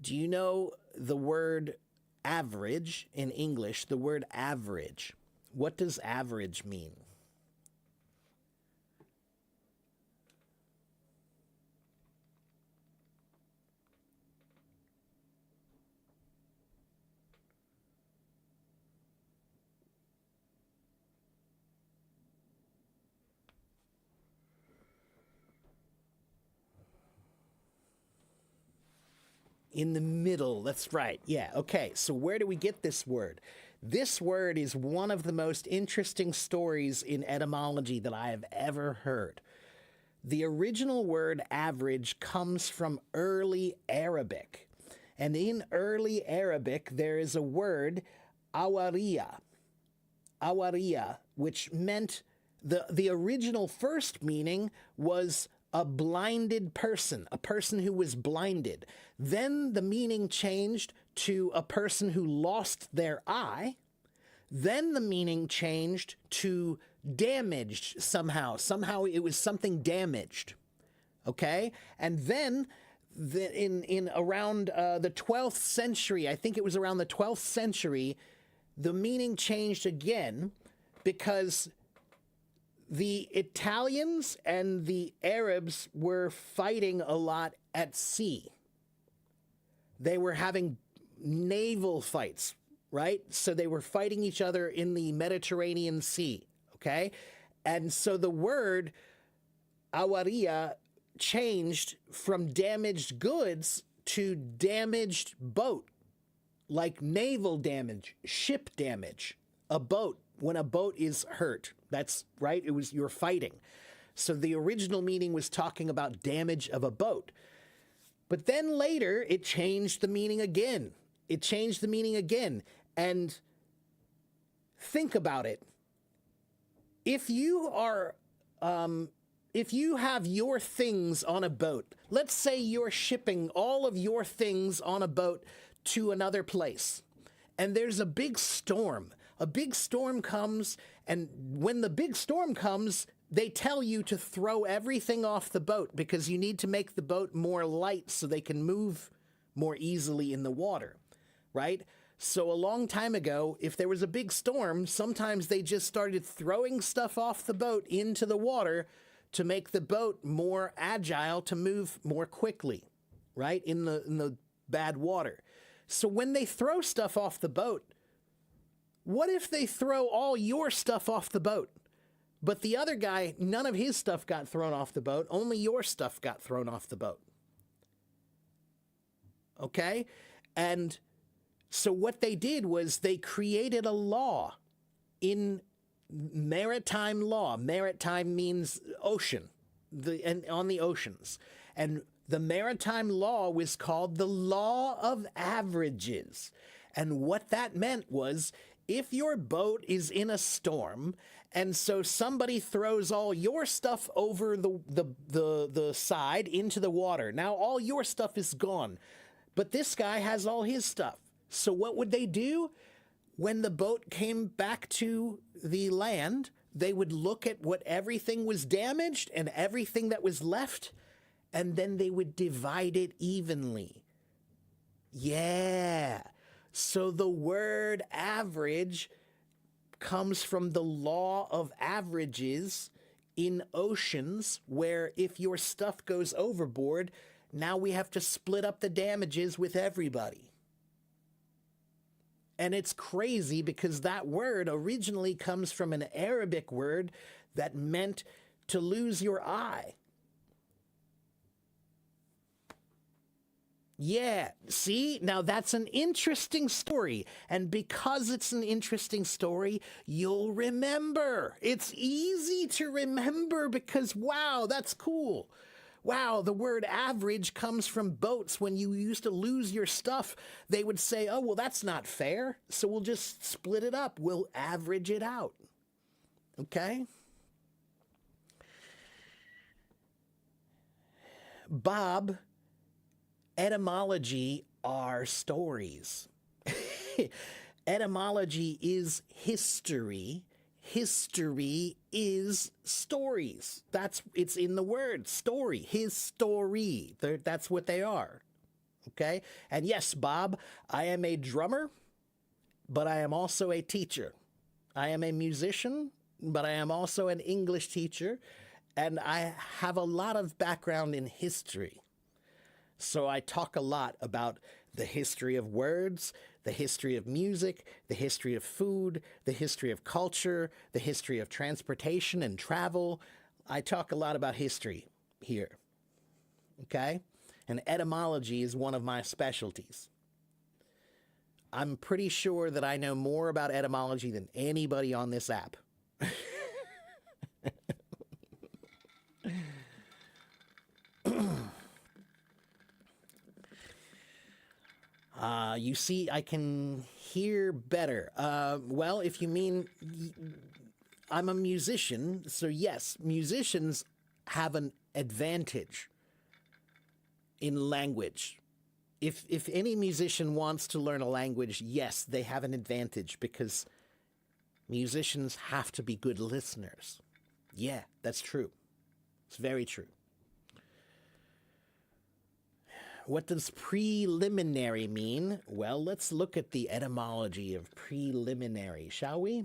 Speaker 1: Do you know the word average in English, the word average? What does average mean? In the middle, that's right. Yeah, okay. So where do we get this word? This word is one of the most interesting stories in etymology that I have ever heard. The original word average comes from early Arabic. And in early Arabic, there is a word, awariya, which meant the original first meaning was a blinded person, a person who was blinded. Then the meaning changed to a person who lost their eye. Then the meaning changed to damaged somehow. Somehow it was something damaged. Okay? And then in around the 12th century, I think it was around the 12th century, the meaning changed again because The Italians and the Arabs were fighting a lot at sea. They were having naval fights, right? So they were fighting each other in the Mediterranean Sea, okay? And so the word awaria changed from damaged goods to damaged boat, like naval damage, ship damage, a boat, when a boat is hurt. That's right, it was you're fighting. So the original meaning was talking about damage of a boat. But then later it changed the meaning again. It changed the meaning again. And think about it. If you are if you have your things on a boat, let's say you're shipping all of your things on a boat to another place, and there's a big storm. A big storm comes, and when the big storm comes, they tell you to throw everything off the boat because you need to make the boat more light so they can move more easily in the water, right? So a long time ago, if there was a big storm, sometimes they just started throwing stuff off the boat into the water to make the boat more agile to move more quickly, right? In the bad water. So when they throw stuff off the boat, what if they throw all your stuff off the boat? But the other guy, none of his stuff got thrown off the boat, only your stuff got thrown off the boat. Okay? And so what they did was they created a law in maritime law. Maritime means ocean, and on the oceans. And the maritime law was called the Law of Averages. And what that meant was if your boat is in a storm, and so somebody throws all your stuff over the side into the water, now all your stuff is gone, but this guy has all his stuff. So what would they do? When the boat came back to the land, they would look at what everything was damaged and everything that was left, and then they would divide it evenly. Yeah. So the word average comes from the law of averages in oceans, where if your stuff goes overboard, now we have to split up the damages with everybody. And it's crazy because that word originally comes from an Arabic word that meant to lose your eye. Yeah, see? Now that's an interesting story. And because it's an interesting story, you'll remember. It's easy to remember because, wow, that's cool. Wow, the word average comes from boats. When you used to lose your stuff, they would say, oh, well, that's not fair. So we'll just split it up. We'll average it out. Okay? Bob, etymology are stories. Etymology is history. History is stories. It's in the word story. His story. That's what they are. Okay? And yes, Bob, I am a drummer, but I am also a teacher. I am a musician, but I am also an English teacher, and I have a lot of background in history. So I talk a lot about the history of words, the history of music, the history of food, the history of culture, the history of transportation and travel. I talk a lot about history here. Okay? And etymology is one of my specialties. I'm pretty sure that I know more about etymology than anybody on this app. You see, I can hear better. Well, if you mean I'm a musician, so yes, musicians have an advantage in language. If any musician wants to learn a language, yes, they have an advantage because musicians have to be good listeners. Yeah, that's true. It's very true. What does preliminary mean? Well, let's look at the etymology of preliminary, shall we?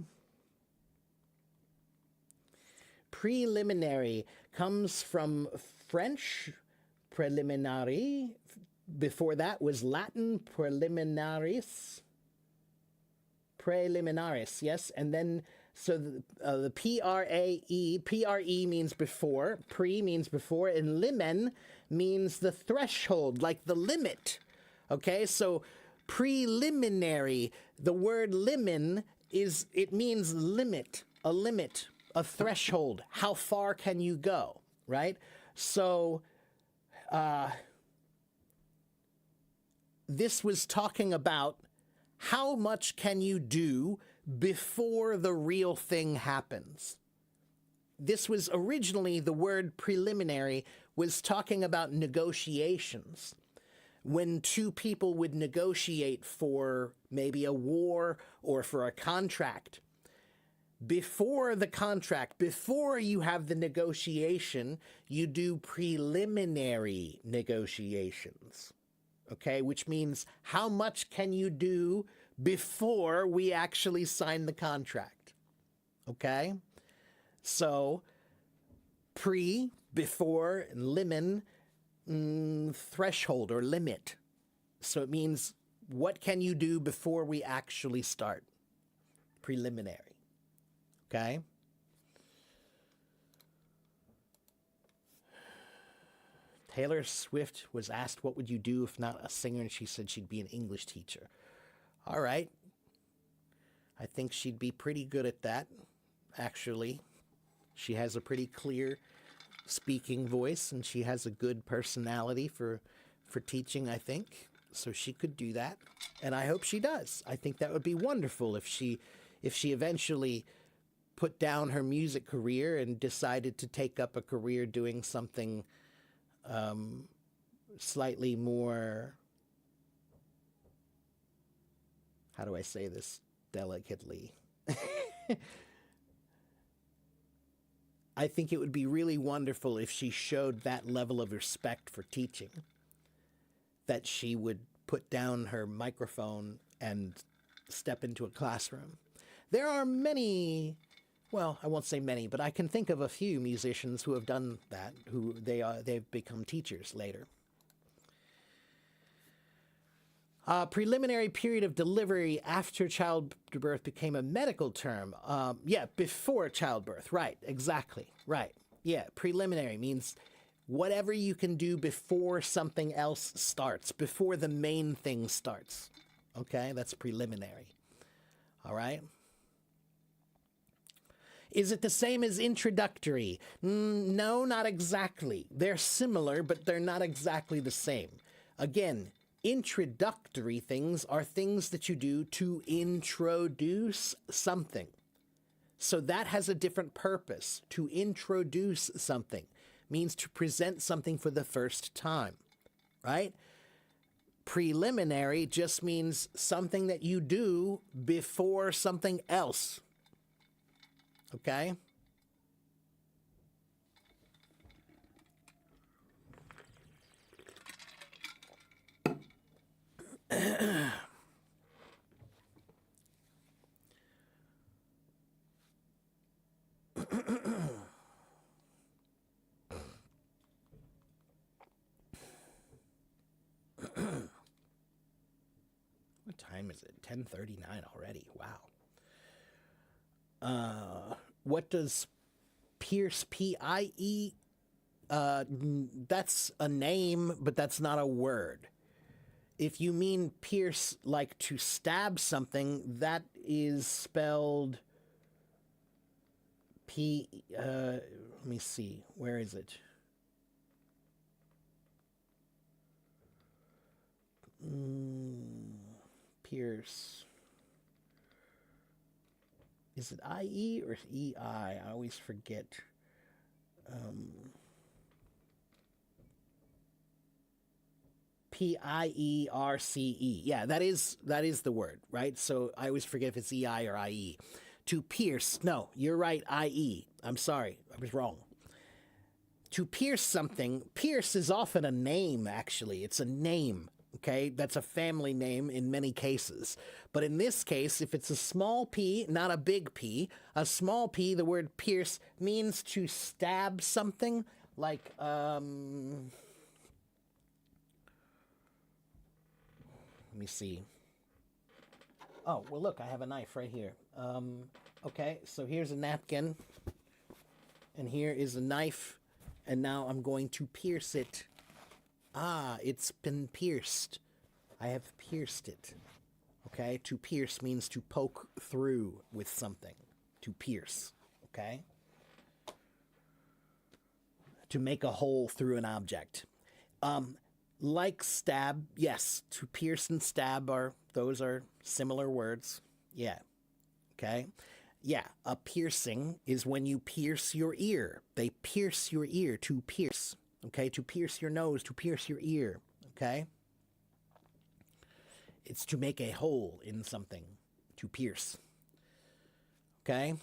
Speaker 1: Preliminary comes from French preliminary. Before that was Latin preliminaris. Preliminaris, yes. And then, so the P-R-E means before, pre means before, and limen means the threshold, like the limit. Okay, so preliminary, the word limen it means limit, a threshold. How far can you go, right? So this was talking about how much can you do before the real thing happens. This was originally, the word preliminary was talking about negotiations. When two people would negotiate for maybe a war or for a contract, before the contract, before you have the negotiation, you do preliminary negotiations. Okay, which means how much can you do before we actually sign the contract? Okay, so pre, before, and limen, threshold or limit. So it means what can you do before we actually start? Preliminary. Okay? Taylor Swift was asked, what would you do if not a singer? And she said she'd be an English teacher. All right. I think she'd be pretty good at that, actually. She has a pretty clear speaking voice, and she has a good personality for teaching, I think. So she could do that, and I hope she does. I think that would be wonderful if she eventually put down her music career and decided to take up a career doing something slightly more, how do I say this delicately? I think it would be really wonderful if she showed that level of respect for teaching, that she would put down her microphone and step into a classroom. There are many, well, I won't say many, but I can think of a few musicians who have done that, who they've become teachers later. Preliminary period of delivery after childbirth became a medical term. Yeah, before childbirth. Right, exactly. Right. Yeah, preliminary means whatever you can do before something else starts, before the main thing starts. Okay, that's preliminary. All right. Is it the same as introductory? No, not exactly. They're similar, but they're not exactly the same. Again, introductory things are things that you do to introduce something. So that has a different purpose. To introduce something means to present something for the first time, right? Preliminary just means something that you do before something else. Okay? What time is it? 10:39 already. Wow. What does Pierce, P-I-E? That's a name, but that's not a word. If you mean pierce like to stab something, that is spelled let me see. Where is it? Pierce. Is it I-E or E-I? I always forget. P-I-E-R-C-E. Yeah, that is the word, right? So I always forget if it's E-I or I-E. To pierce. No, you're right, I-E. I'm sorry. I was wrong. To pierce something, pierce is often a name, actually. It's a name. Okay, that's a family name in many cases. But in this case, if it's a small p, not a big P, a small p, the word pierce means to stab something like, let me see. Oh, well, look, I have a knife right here. Okay, so here's a napkin, and here is a knife, and now I'm going to pierce it. Ah, it's been pierced. I have pierced it. Okay, to pierce means to poke through with something. To pierce. Okay? To make a hole through an object. Like stab, yes, to pierce and stab those are similar words. Yeah. Okay? Yeah, a piercing is when you pierce your ear. They pierce your ear to pierce. Okay? To pierce your nose, to pierce your ear. Okay? It's to make a hole in something, to pierce. Okay?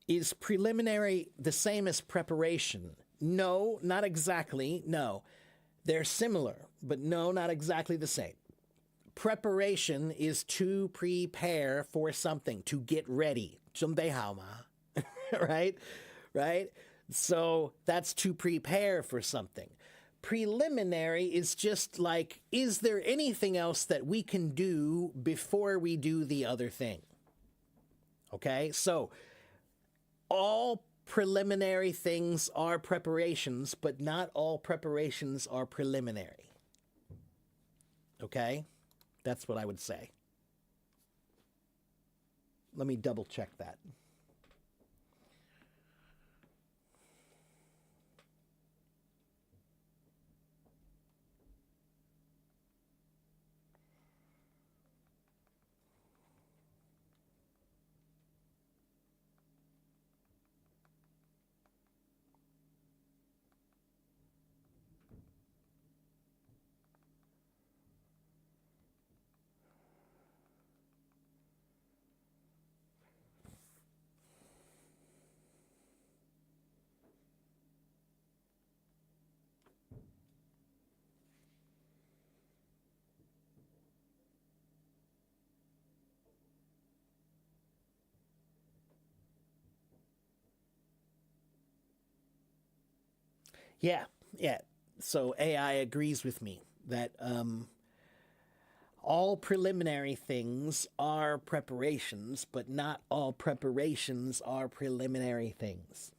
Speaker 1: Is preliminary the same as preparation? No, not exactly. No. They're similar, but no, not exactly the same. Preparation is to prepare for something, to get ready. 准备好吗? Right? Right? So that's to prepare for something. Preliminary is just like, is there anything else that we can do before we do the other thing? Okay? So all preliminary things are preparations, but not all preparations are preliminary. Okay? That's what I would say. Let me double check that. Yeah, yeah. So AI agrees with me that all preliminary things are preparations, but not all preparations are preliminary things.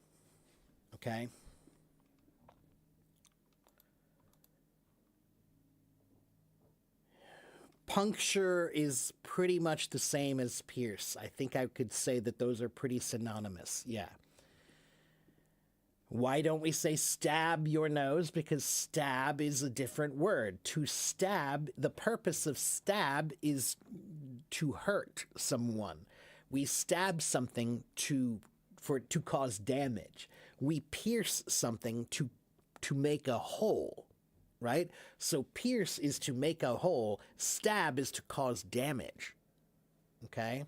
Speaker 1: Okay? Puncture is pretty much the same as pierce. I think I could say that those are pretty synonymous. Yeah. Why don't we say stab your nose? Because stab is a different word. To stab, the purpose of stab is to hurt someone. We stab something to cause damage. We pierce something to make a hole, right? So pierce is to make a hole, stab is to cause damage. Okay?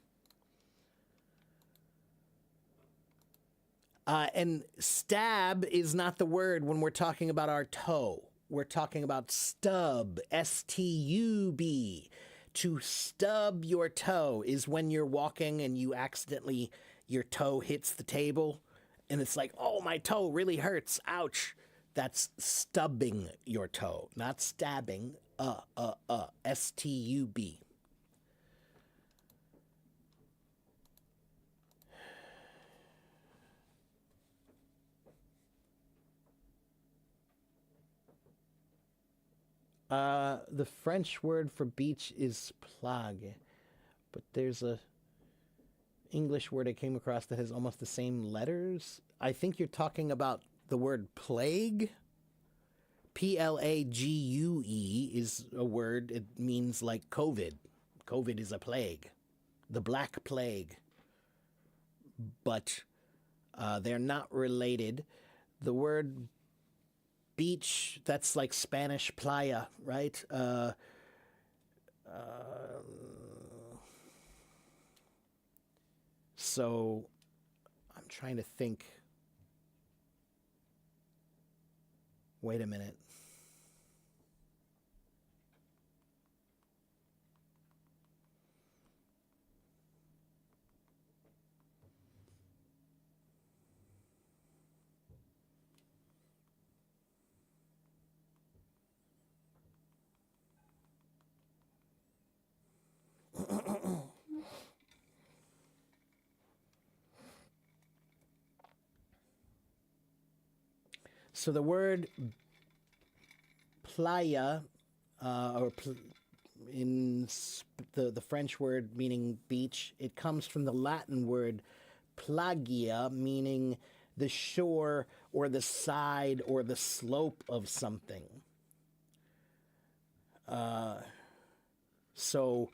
Speaker 1: And stab is not the word when we're talking about our toe. We're talking about stub, S-T-U-B. To stub your toe is when you're walking and you accidentally, your toe hits the table and it's like, oh, my toe really hurts. Ouch. That's stubbing your toe, not stabbing. S-T-U-B. The French word for beach is plague, but there's a English word I came across that has almost the same letters. I think you're talking about the word plague. Plague is a word. It means like COVID. COVID is a plague, the Black Plague. But they're not related. The word beach, that's like Spanish playa, right? So I'm trying to think Wait a minute. So the word playa, in the French word meaning beach, it comes from the Latin word plagia, meaning the shore or the side or the slope of something. So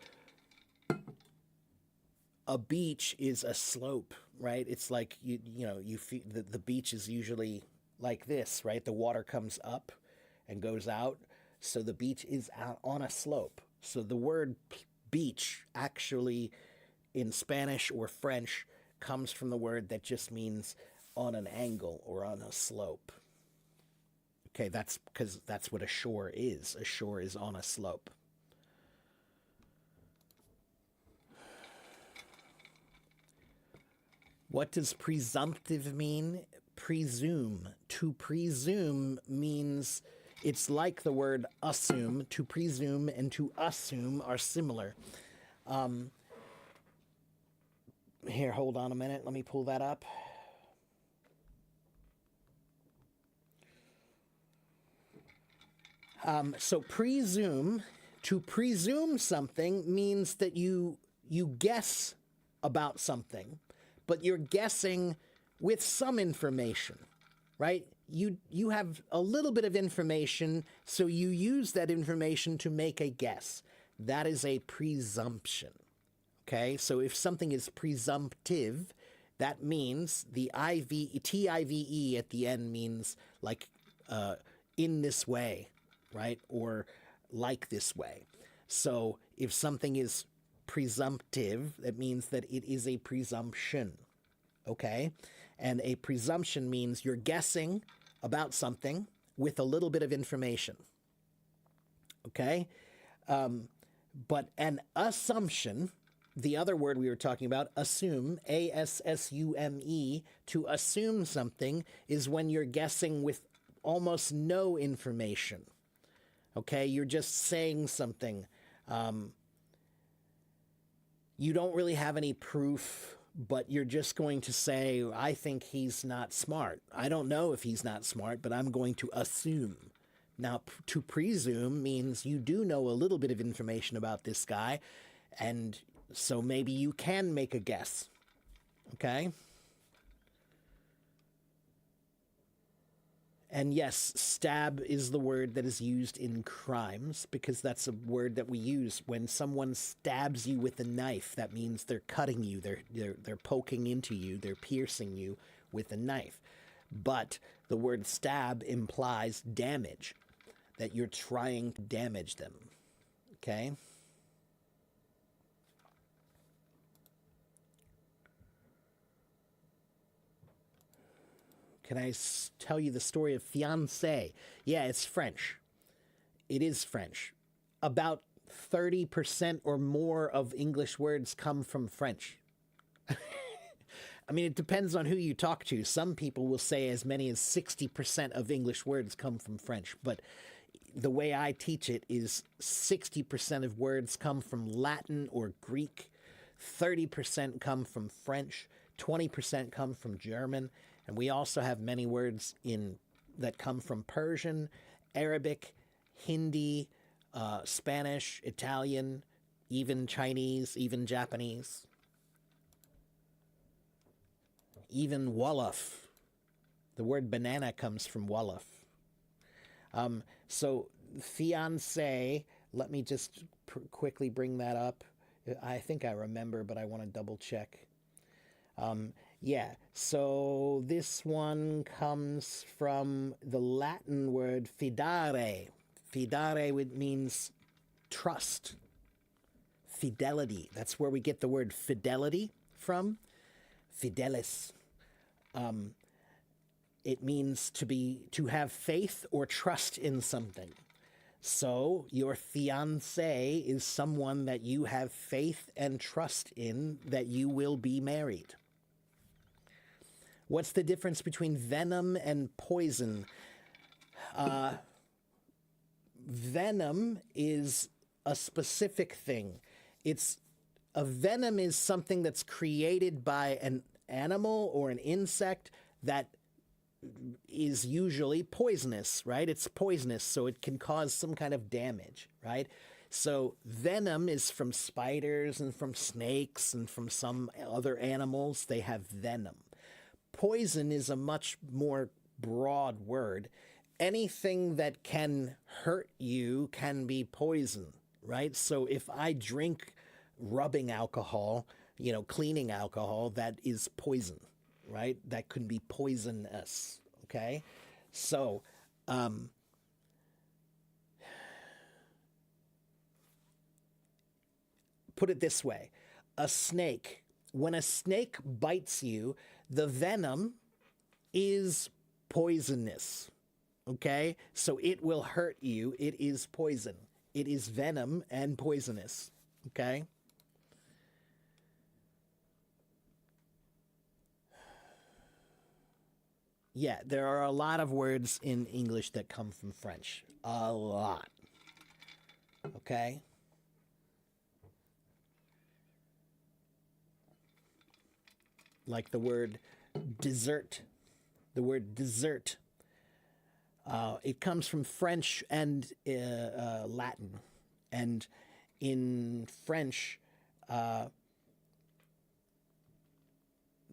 Speaker 1: a beach is a slope, right? It's like you feel the beach is usually like this, right? The water comes up and goes out, so the beach is out on a slope. So the word beach actually in Spanish or French comes from the word that just means on an angle or on a slope. Okay, that's because that's what a shore is. A shore is on a slope. What does presumptive mean? Presume. To presume means it's like the word assume. To presume and to assume are similar. Here, hold on a minute. Let me pull that up. So presume, to presume something means that you guess about something, but you're guessing with some information, right? You have a little bit of information, so you use that information to make a guess. That is a presumption. Okay, so if something is presumptive, that means the TIVE at the end means like in this way, right? Or like this way. So if something is presumptive, that means that it is a presumption. Okay? And a presumption means you're guessing about something with a little bit of information. Okay? But an assumption, the other word we were talking about, assume, ASSUME, to assume something is when you're guessing with almost no information. Okay, you're just saying something. You don't really have any proof, but you're just going to say, I think he's not smart. I don't know if he's not smart, but I'm going to assume. Now, to presume means you do know a little bit of information about this guy, and so maybe you can make a guess. Okay? And yes, stab is the word that is used in crimes because that's a word that we use when someone stabs you with a knife. That means they're cutting you, they're poking into you, they're piercing you with a knife. But the word stab implies damage, that you're trying to damage them. Okay? Can I tell you the story of fiancé? Yeah, it's French. It is French. About 30% or more of English words come from French. I mean, it depends on who you talk to. Some people will say as many as 60% of English words come from French, but the way I teach it is 60% of words come from Latin or Greek, 30% come from French, 20% come from German, and we also have many words that come from Persian, Arabic, Hindi, Spanish, Italian, even Chinese, even Japanese, even Wolof. The word banana comes from Wolof. So fiancé, let me just quickly bring that up. I think I remember, but I want to double check. Yeah, so this one comes from the Latin word fidare. Fidare means trust, fidelity. That's where we get the word fidelity from. Fidelis. It means to have faith or trust in something. So your fiance is someone that you have faith and trust in that you will be married. What's the difference between venom and poison? Venom is a specific thing. A venom is something that's created by an animal or an insect that is usually poisonous, right? It's poisonous, so it can cause some kind of damage, right? So venom is from spiders and from snakes and from some other animals. They have venom. Poison is a much more broad word. Anything that can hurt you can be poison, right? So if I drink rubbing alcohol, cleaning alcohol, that is poison, right? That could be poisonous, okay? So, put it this way. When a snake bites you, the venom is poisonous, okay? So it will hurt you. It is poison. It is venom and poisonous, okay? Yeah, there are a lot of words in English that come from French. A lot. Okay? Like the word dessert. The word dessert. It comes from French and Latin. And in French, the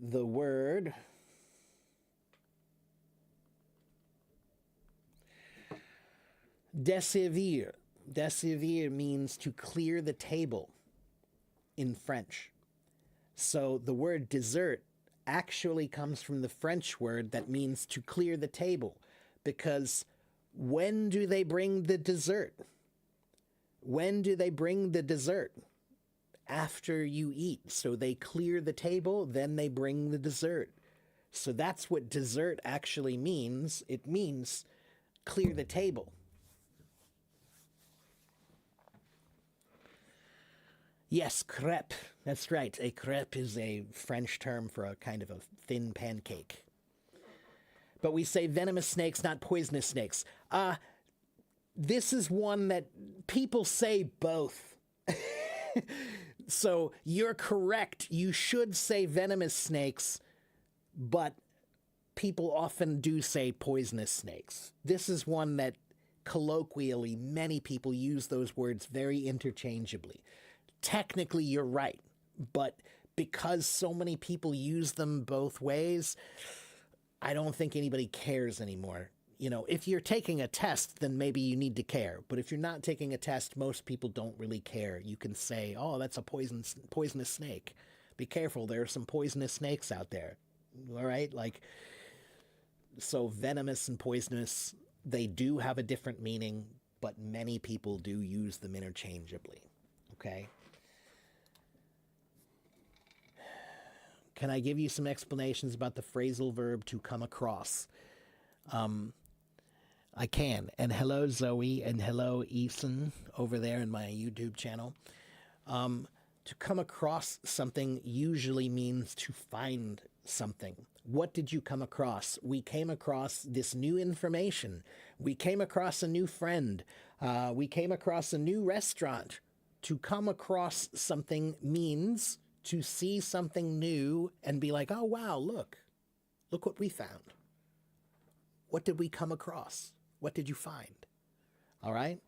Speaker 1: word desservir. Desservir means to clear the table in French. So the word dessert actually comes from the French word that means to clear the table. Because when do they bring the dessert? When do they bring the dessert? After you eat. So they clear the table, then they bring the dessert. So that's what dessert actually means. It means clear the table. Yes, crepe. That's right. A crepe is a French term for a kind of a thin pancake. But we say venomous snakes, not poisonous snakes. This is one that people say both. So you're correct. You should say venomous snakes, but people often do say poisonous snakes. This is one that colloquially many people use those words very interchangeably. Technically, you're right, but because so many people use them both ways, I don't think anybody cares anymore. If you're taking a test, then maybe you need to care. But if you're not taking a test, most people don't really care. You can say, oh, that's a poisonous snake. Be careful, there are some poisonous snakes out there. All right? So venomous and poisonous, they do have a different meaning, but many people do use them interchangeably. Okay? Can I give you some explanations about the phrasal verb to come across? I can. And hello, Zoe, and hello, Ethan, over there in my YouTube channel. To come across something usually means to find something. What did you come across? We came across this new information. We came across a new friend. We came across a new restaurant. To come across something means to see something new and be like, oh, wow, look what we found. What did we come across? What did you find? All right?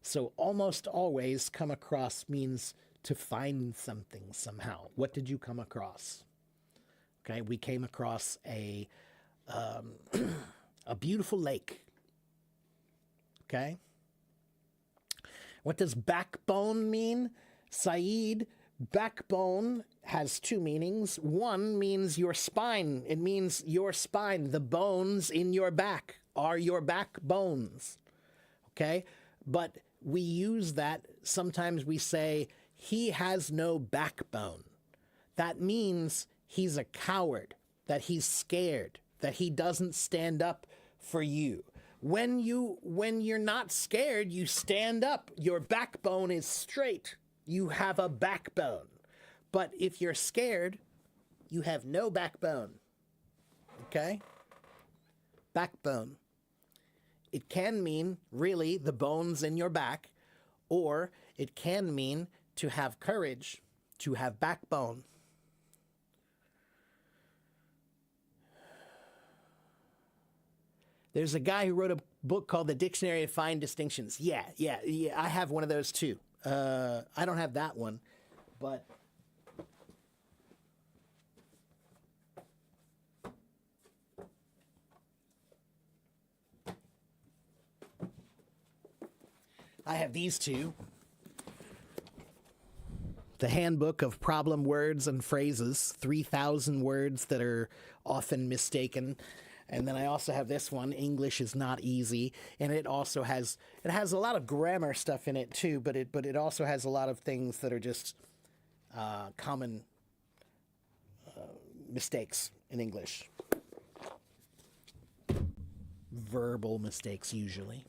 Speaker 1: So almost always come across means to find something somehow. What did you come across? Okay, we came across a beautiful lake. Okay? What does backbone mean? Saeed, backbone has two meanings. One means your spine. It means your spine. The bones in your back are your backbones. Okay? But we use that. Sometimes we say, he has no backbone. That means he's a coward, that he's scared, that he doesn't stand up for you. When you're not scared, you stand up. Your backbone is straight. You have a backbone. But if you're scared, you have no backbone. Okay? Backbone. It can mean really the bones in your back, or it can mean to have courage, to have backbone. There's a guy who wrote a book called The Dictionary of Fine Distinctions. Yeah. I have one of those too. I don't have that one, but I have these two. The Handbook of Problem Words and Phrases, 3,000 words that are often mistaken. And then I also have this one, English is Not Easy, and it has a lot of grammar stuff in it too, but it also has a lot of things that are just common mistakes in English. Verbal mistakes usually.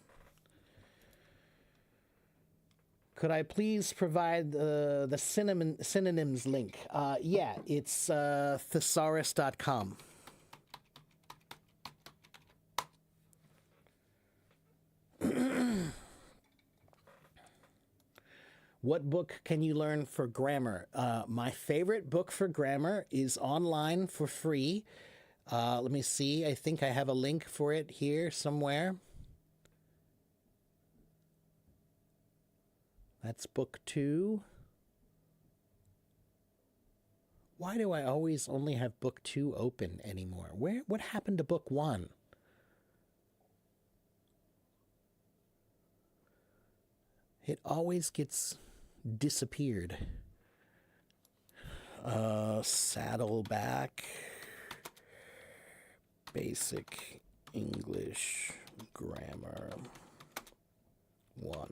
Speaker 1: Could I please provide the synonyms link? Yeah, it's thesaurus.com. What book can you learn for grammar? My favorite book for grammar is online for free. Let me see. I think I have a link for it here somewhere. That's book 2. Why do I always only have book 2 open anymore? What happened to book 1? It always gets disappeared. Saddleback. Basic English Grammar 1.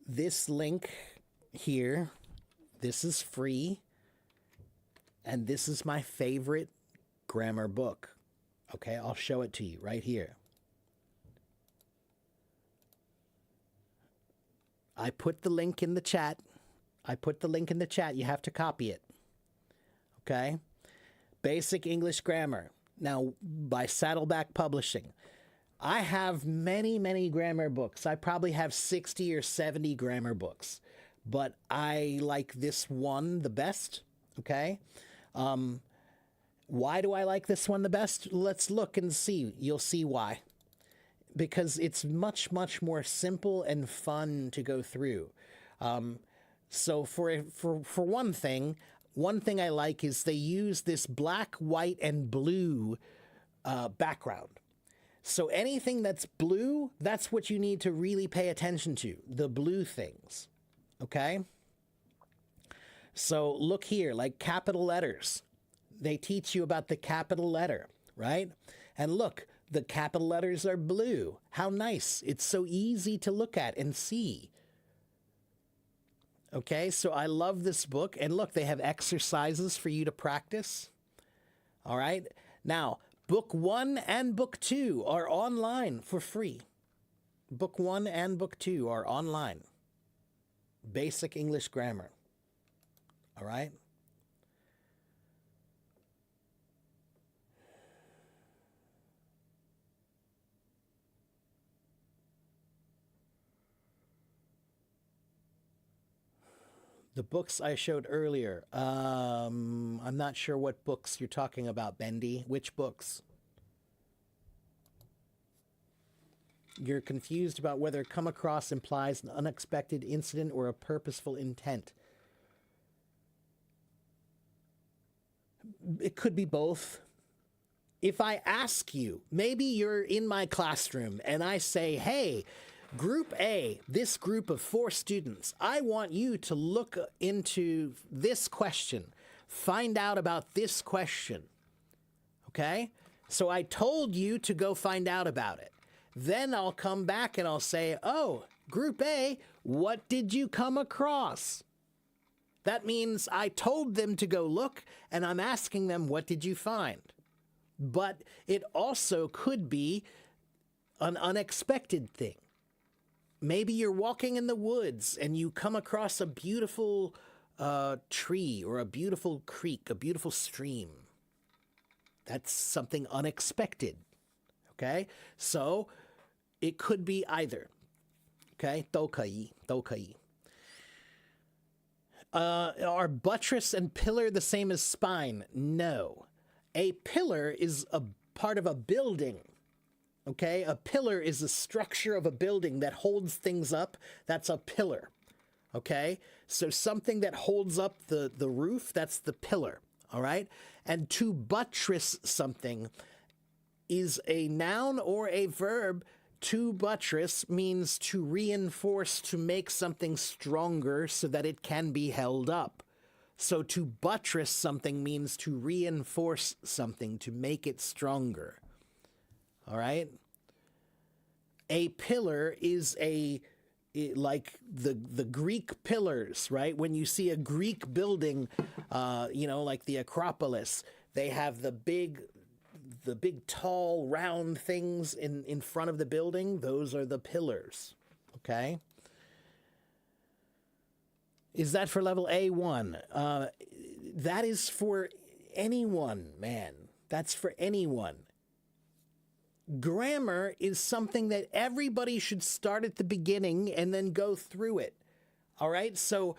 Speaker 1: This link here, this is free, and this is my favorite grammar book. Okay, I'll show it to you right here. I put the link in the chat. You have to copy it. Okay? Basic English Grammar. Now, by Saddleback Publishing. I have many, many grammar books. I probably have 60 or 70 grammar books. But I like this one the best. Okay? Why do I like this one the best? Let's look and see. You'll see why. Because it's much, much more simple and fun to go through. So for one thing I like is they use this black, white, and blue background. So anything that's blue, that's what you need to really pay attention to, the blue things. Okay? So look here, like capital letters. They teach you about the capital letter, right? And look, the capital letters are blue. How nice. It's so easy to look at and see. Okay, so I love this book. And look, they have exercises for you to practice. All right. Now, book 1 and book 2 are online for free. Book 1 and book 2 are online. Basic English Grammar. All right. The books I showed earlier. I'm not sure what books you're talking about, Bendy. Which books? You're confused about whether come across implies an unexpected incident or a purposeful intent. It could be both. If I ask you, maybe you're in my classroom and I say, hey, Group A, this group of 4 students, I want you to look into this question, find out about this question, okay? So I told you to go find out about it. Then I'll come back and I'll say, oh, Group A, what did you come across? That means I told them to go look, and I'm asking them, what did you find? But it also could be an unexpected thing. Maybe you're walking in the woods and you come across a beautiful tree or a beautiful creek, a beautiful stream. That's something unexpected. Okay? So it could be either. Okay? 都可以,都可以. Are buttress and pillar the same as spine? No. A pillar is a part of a building. Okay? A pillar is a structure of a building that holds things up. That's a pillar. Okay? So something that holds up the roof, that's the pillar. All right? And to buttress something is a noun or a verb. To buttress means to reinforce, to make something stronger so that it can be held up. So to buttress something means to reinforce something, to make it stronger. All right? A pillar is like the Greek pillars, right? When you see a Greek building, like the Acropolis, they have the big tall round things in front of the building. Those are the pillars. Okay? Is that for level A1? That is for anyone, man. That's for anyone. Grammar is something that everybody should start at the beginning and then go through it. All right? So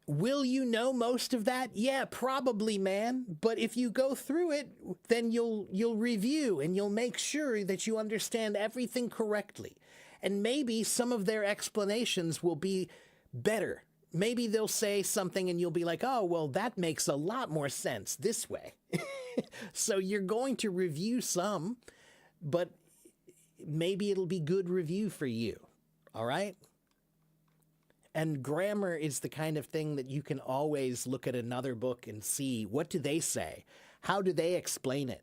Speaker 1: will you know most of that? Yeah, probably, man. But if you go through it, then you'll review and you'll make sure that you understand everything correctly. And maybe some of their explanations will be better. Maybe they'll say something and you'll be like, oh, well, that makes a lot more sense this way. So you're going to review some, but maybe it'll be good review for you. All right? And grammar is the kind of thing that you can always look at another book and see, what do they say? How do they explain it?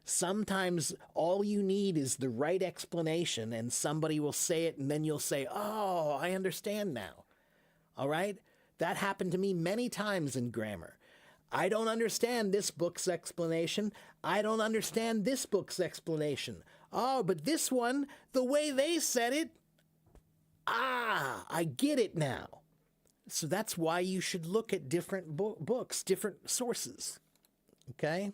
Speaker 1: Sometimes all you need is the right explanation and somebody will say it and then you'll say, oh, I understand now. All right? That happened to me many times in grammar. I don't understand this book's explanation. I don't understand this book's explanation. Oh, but this one, the way they said it, I get it now. So that's why you should look at different books, different sources. Okay?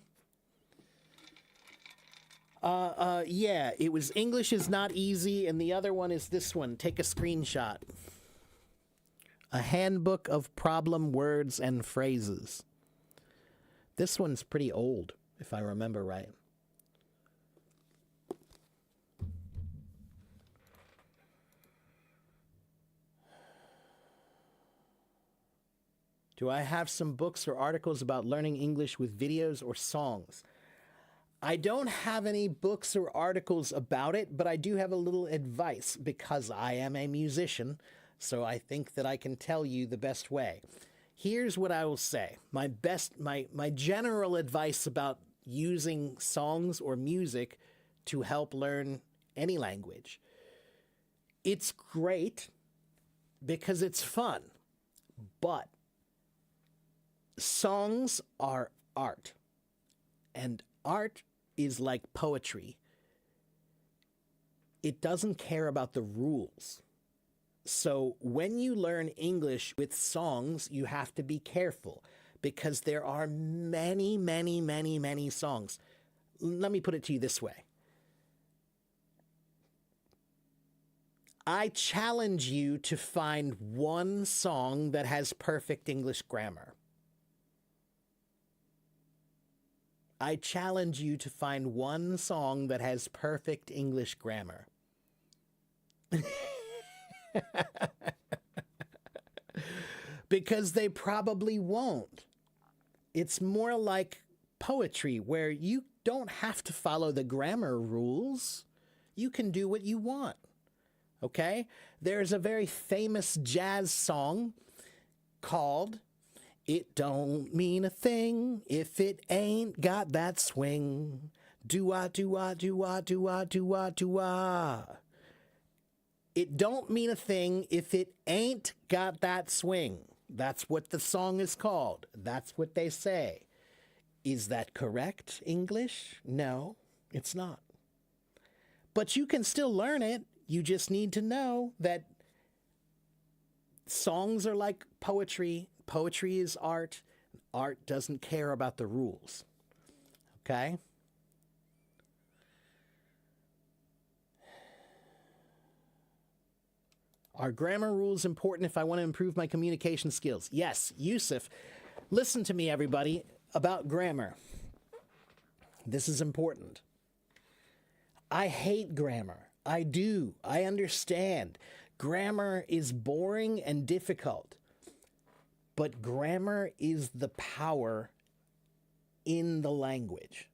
Speaker 1: Yeah, it was English is not easy, and the other one is this one. Take a screenshot. A handbook of problem words and phrases. This one's pretty old, if I remember right. Do I have some books or articles about learning English with videos or songs? I don't have any books or articles about it, but I do have a little advice because I am a musician, so I think that I can tell you the best way. Here's what I will say. My general advice about using songs or music to help learn any language. It's great because it's fun, but songs are art, and art is like poetry. It doesn't care about the rules. So when you learn English with songs, you have to be careful because there are many, many, many, many songs. Let me put it to you this way. I challenge you to find one song that has perfect English grammar. I challenge you to find one song that has perfect English grammar. Because they probably won't. It's more like poetry where you don't have to follow the grammar rules. You can do what you want. Okay? There's a very famous jazz song called It Don't Mean a Thing If It Ain't Got That Swing. Do-ah, do-ah, do-ah, do-ah, do-ah, do-ah. It don't mean a thing if it ain't got that swing. That's what the song is called. That's what they say. Is that correct English? No, it's not. But you can still learn it. You just need to know that songs are like poetry. Poetry is art. Art doesn't care about the rules. Okay? Are grammar rules important if I want to improve my communication skills? Yes, Yusuf. Listen to me, everybody, about grammar. This is important. I hate grammar. I do. I understand. Grammar is boring and difficult. But grammar is the power in the language.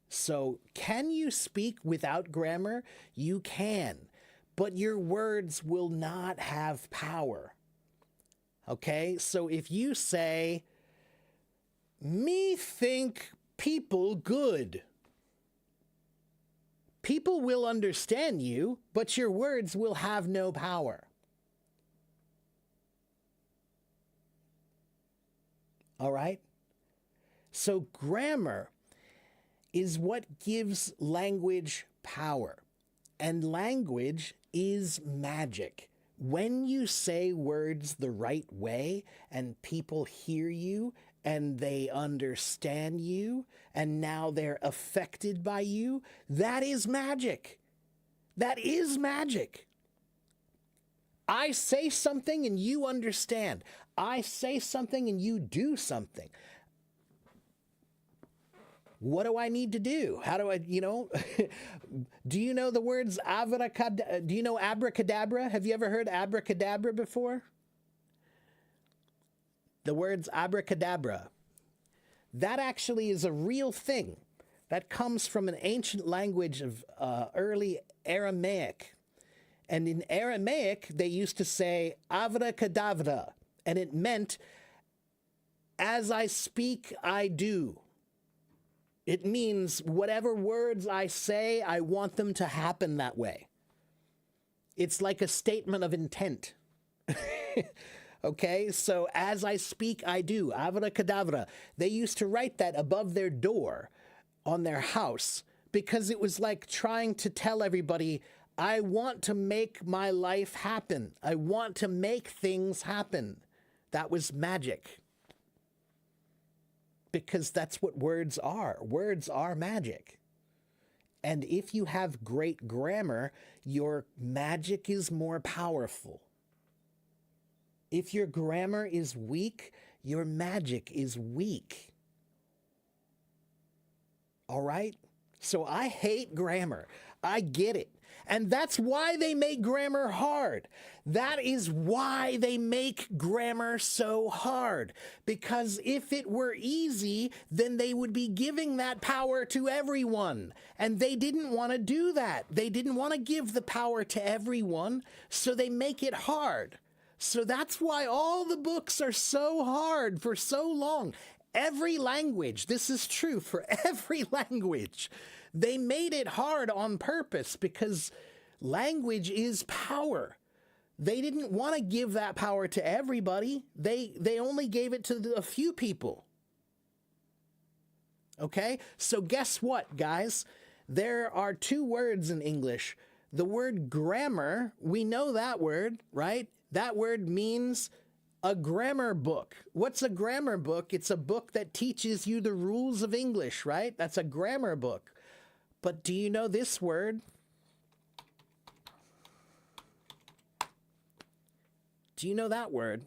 Speaker 1: So, can you speak without grammar? You can. But your words will not have power. Okay? So if you say, me think people good, people will understand you, but your words will have no power. All right? So grammar is what gives language power. And language is magic. When you say words the right way and people hear you and they understand you and now they're affected by you, that is magic. That is magic. I say something and you understand. I say something and you do something. What do I need to do? How do I, do you know the words abracadabra? Do you know abracadabra? Have you ever heard abracadabra before? The words abracadabra. That actually is a real thing. That comes from an ancient language of early Aramaic. And in Aramaic, they used to say abracadabra. And it meant, as I speak, I do. It means whatever words I say, I want them to happen that way. It's like a statement of intent. Okay, so as I speak, I do. Abracadabra. They used to write that above their door on their house because it was like trying to tell everybody, I want to make my life happen. I want to make things happen. That was magic. Because that's what words are. Words are magic. And if you have great grammar, your magic is more powerful. If your grammar is weak, your magic is weak. All right? So I hate grammar. I get it. And that's why they make grammar hard. That is why they make grammar so hard. Because if it were easy, then they would be giving that power to everyone. And they didn't want to do that. They didn't want to give the power to everyone, so they make it hard. So that's why all the books are so hard for so long. Every language, this is true for every language. They made it hard on purpose because language is power. They didn't want to give that power to everybody. They only gave it to a few people. Okay? So guess what, guys? There are two words in English. The word grammar, we know that word, right? That word means a grammar book. What's a grammar book? It's a book that teaches you the rules of English, right? That's a grammar book. But do you know this word? Do you know that word?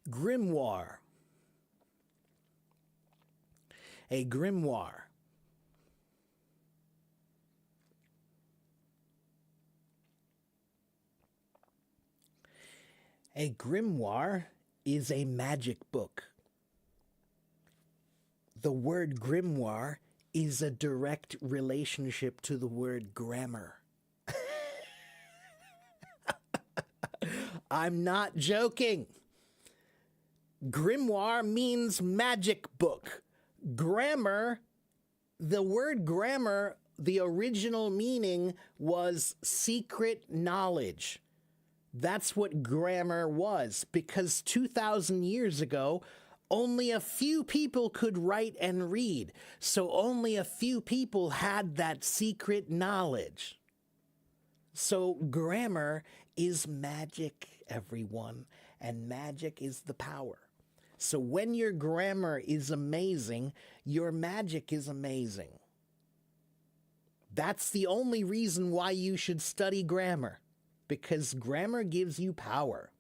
Speaker 1: Grimoire. A grimoire. A grimoire is a magic book. The word grimoire is a direct relationship to the word grammar. I'm not joking. Grimoire means magic book. Grammar, the word grammar the original meaning was secret knowledge. That's what grammar was, because 2,000 years ago, only a few people could write and read. So only a few people had that secret knowledge. So grammar is magic, everyone, and magic is the power. So when your grammar is amazing, your magic is amazing. That's the only reason why you should study grammar, because grammar gives you power.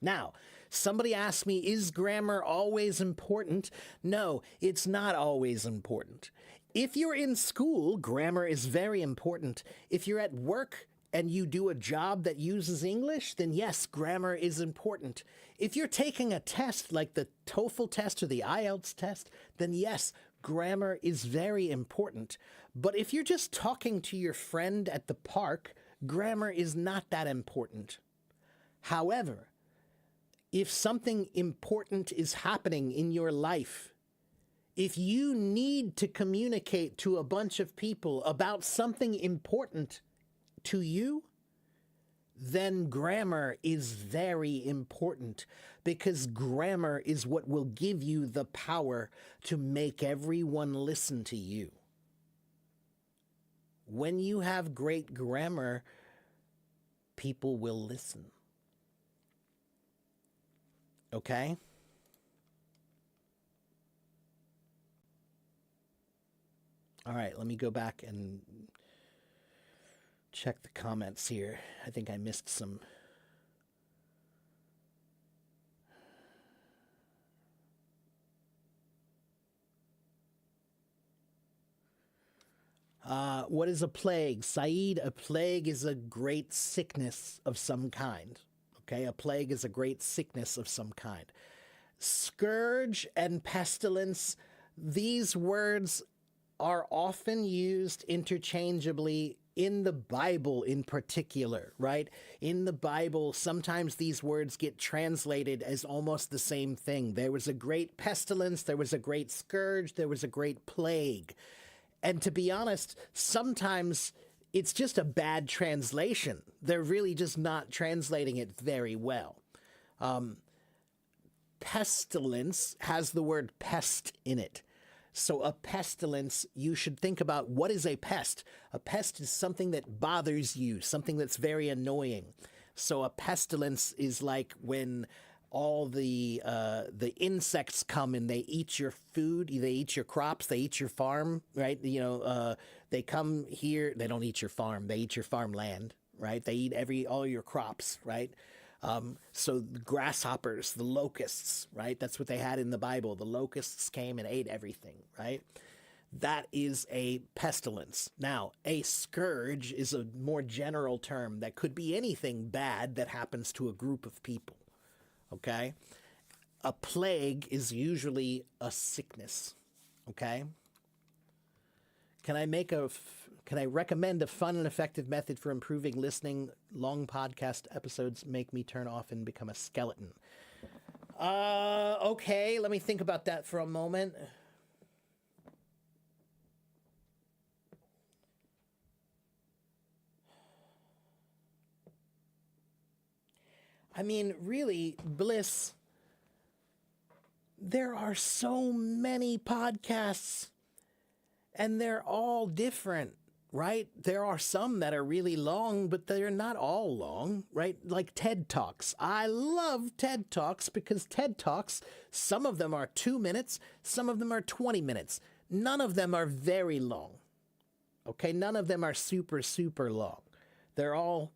Speaker 1: Now, somebody asked me, is grammar always important? No, it's not always important. If you're in school, grammar is very important. If you're at work and you do a job that uses English, then yes, grammar is important. If you're taking a test like the TOEFL test or the IELTS test, then yes, grammar is very important. But if you're just talking to your friend at the park, grammar is not that important. However, if something important is happening in your life, if you need to communicate to a bunch of people about something important to you, then grammar is very important, because grammar is what will give you the power to make everyone listen to you. When you have great grammar, people will listen. Okay? All right, let me go back and check the comments here. I think I missed some. What is a plague? Saeed, a plague is a great sickness of some kind. Okay, a plague is a great sickness of some kind. Scourge and pestilence, these words are often used interchangeably in the Bible in particular, right? In the Bible, sometimes these words get translated as almost the same thing. There was a great pestilence, there was a great scourge, there was a great plague. And to be honest, sometimes it's just a bad translation. They're really just not translating it very well. Pestilence has the word pest in it. So a pestilence, you should think about, what is a pest? A pest is something that bothers you, something that's very annoying. So a pestilence is like when all the insects come and they eat your food, they eat your crops, they eat your farm, right? They come here, they don't eat your farm, they eat your farmland, right? They eat all your crops, right? So the grasshoppers, the locusts, right? That's what they had in the Bible. The locusts came and ate everything, right? That is a pestilence. Now, a scourge is a more general term that could be anything bad that happens to a group of people, okay? A plague is usually a sickness, okay? Can I recommend a fun and effective method for improving listening? Long podcast episodes make me turn off and become a skeleton. Okay, let me think about that for a moment. I mean, really, Bliss, there are so many podcasts, and they're all different, right? There are some that are really long, but they're not all long, right? Like TED Talks. I love TED Talks because TED Talks, some of them are 2 minutes, some of them are 20 minutes. None of them are very long, okay? None of them are super, super long. They're all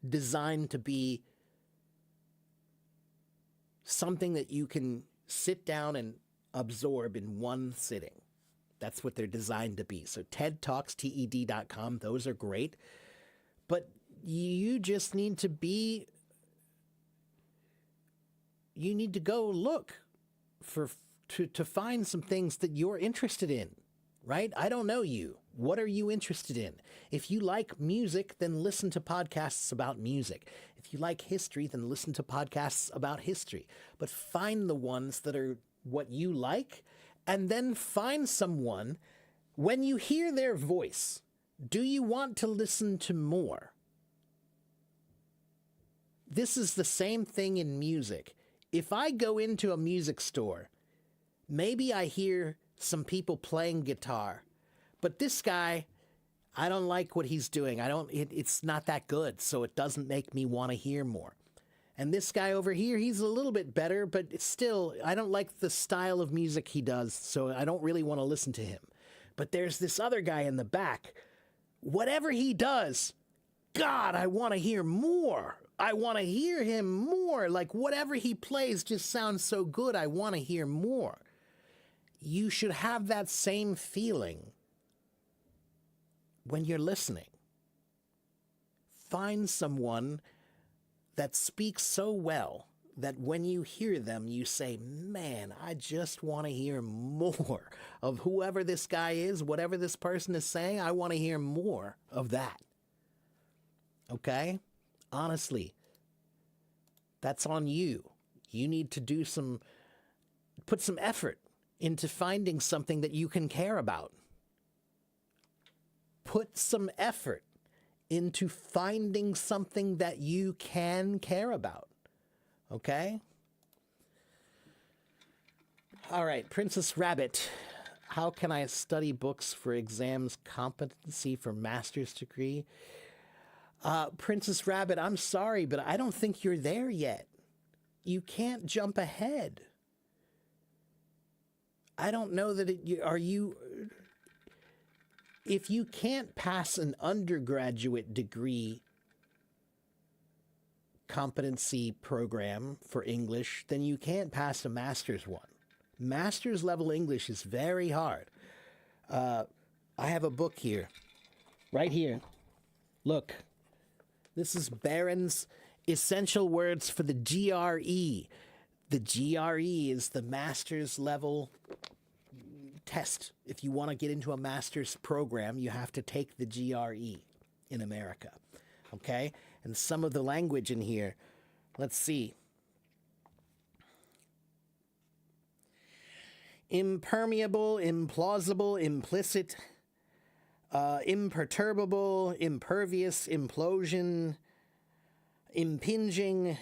Speaker 1: designed to be something that you can sit down and absorb in one sitting. That's what they're designed to be. So TED Talks, TED.com, those are great. But you just need to go look to find some things that you're interested in, right? I don't know you. What are you interested in? If you like music, then listen to podcasts about music. If you like history, then listen to podcasts about history. But find the ones that are what you like, and then find someone When you hear their voice, do you want to listen to more? This is the same thing in music. If I go into a music store, maybe I hear some people playing guitar, but this guy, I don't like what he's doing. It's not that good, so it doesn't make me want to hear more. And this guy over here, he's a little bit better, but still, I don't like the style of music he does, so I don't really want to listen to him. But there's this other guy in the back. Whatever he does, God, I want to hear more. I want to hear him more. Like whatever he plays just sounds so good, I want to hear more. You should have that same feeling when you're listening. Find someone that speaks so well that when you hear them, you say, man, I just want to hear more of whoever this guy is, whatever this person is saying. I want to hear more of that. Okay? Honestly, that's on you. You need to put some effort into finding something that you can care about. Put some effort into finding something that you can care about. Okay? All right, Princess Rabbit. How can I study books for exams competency for master's degree? Princess Rabbit, I'm sorry, but I don't think you're there yet. You can't jump ahead. I don't know that if you can't pass an undergraduate degree competency program for English, then you can't pass a master's one. Master's level English is very hard. I have a book here, right here. Look, this is Barron's Essential Words for the GRE. The GRE is the master's level test. If you want to get into a master's program, you have to take the GRE in America. Okay? And some of the language in here, let's see. Impermeable, implausible, implicit, imperturbable, impervious, implosion, impinging,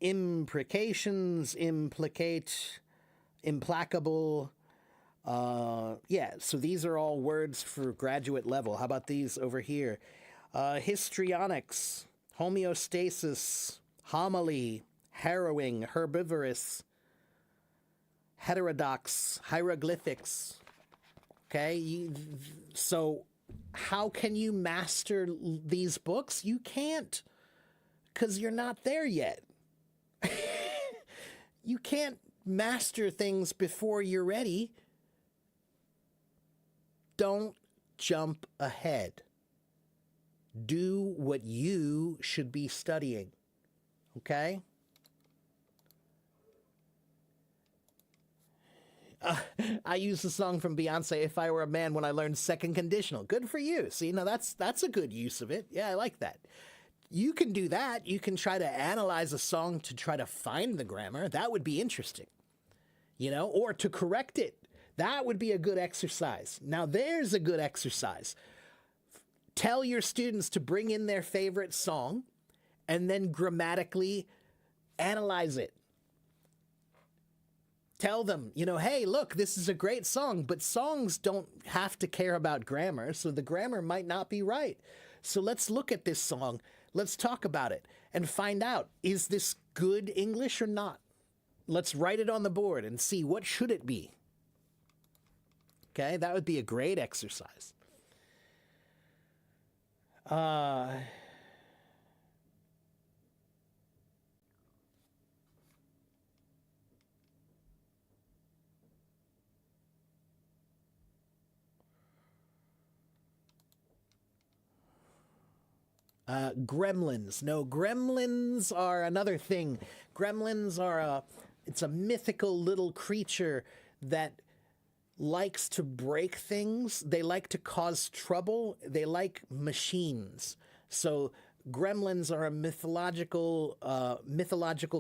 Speaker 1: imprecations, implicate, implacable. So these are all words for graduate level. How about these over here? Histrionics, homeostasis, homily, harrowing, herbivorous, heterodox, hieroglyphics. Okay, so how can you master these books? You can't, because you're not there yet. You can't master things before you're ready. Don't jump ahead. Do what you should be studying. Okay? I used the song from Beyonce, If I Were a Man, when I learned second conditional. Good for you. See, now that's a good use of it. Yeah, I like that. You can do that. You can try to analyze a song to try to find the grammar. That would be interesting. Or to correct it. That would be a good exercise. Now, there's a good exercise. Tell your students to bring in their favorite song and then grammatically analyze it. Tell them, hey, look, this is a great song, but songs don't have to care about grammar, so the grammar might not be right. So let's look at this song. Let's talk about it and find out, is this good English or not? Let's write it on the board and see what should it be. Okay, that would be a great exercise. Gremlins. No, gremlins are another thing. Gremlins are it's a mythical little creature that likes to break things. They like to cause trouble. They like machines. So gremlins are a mythological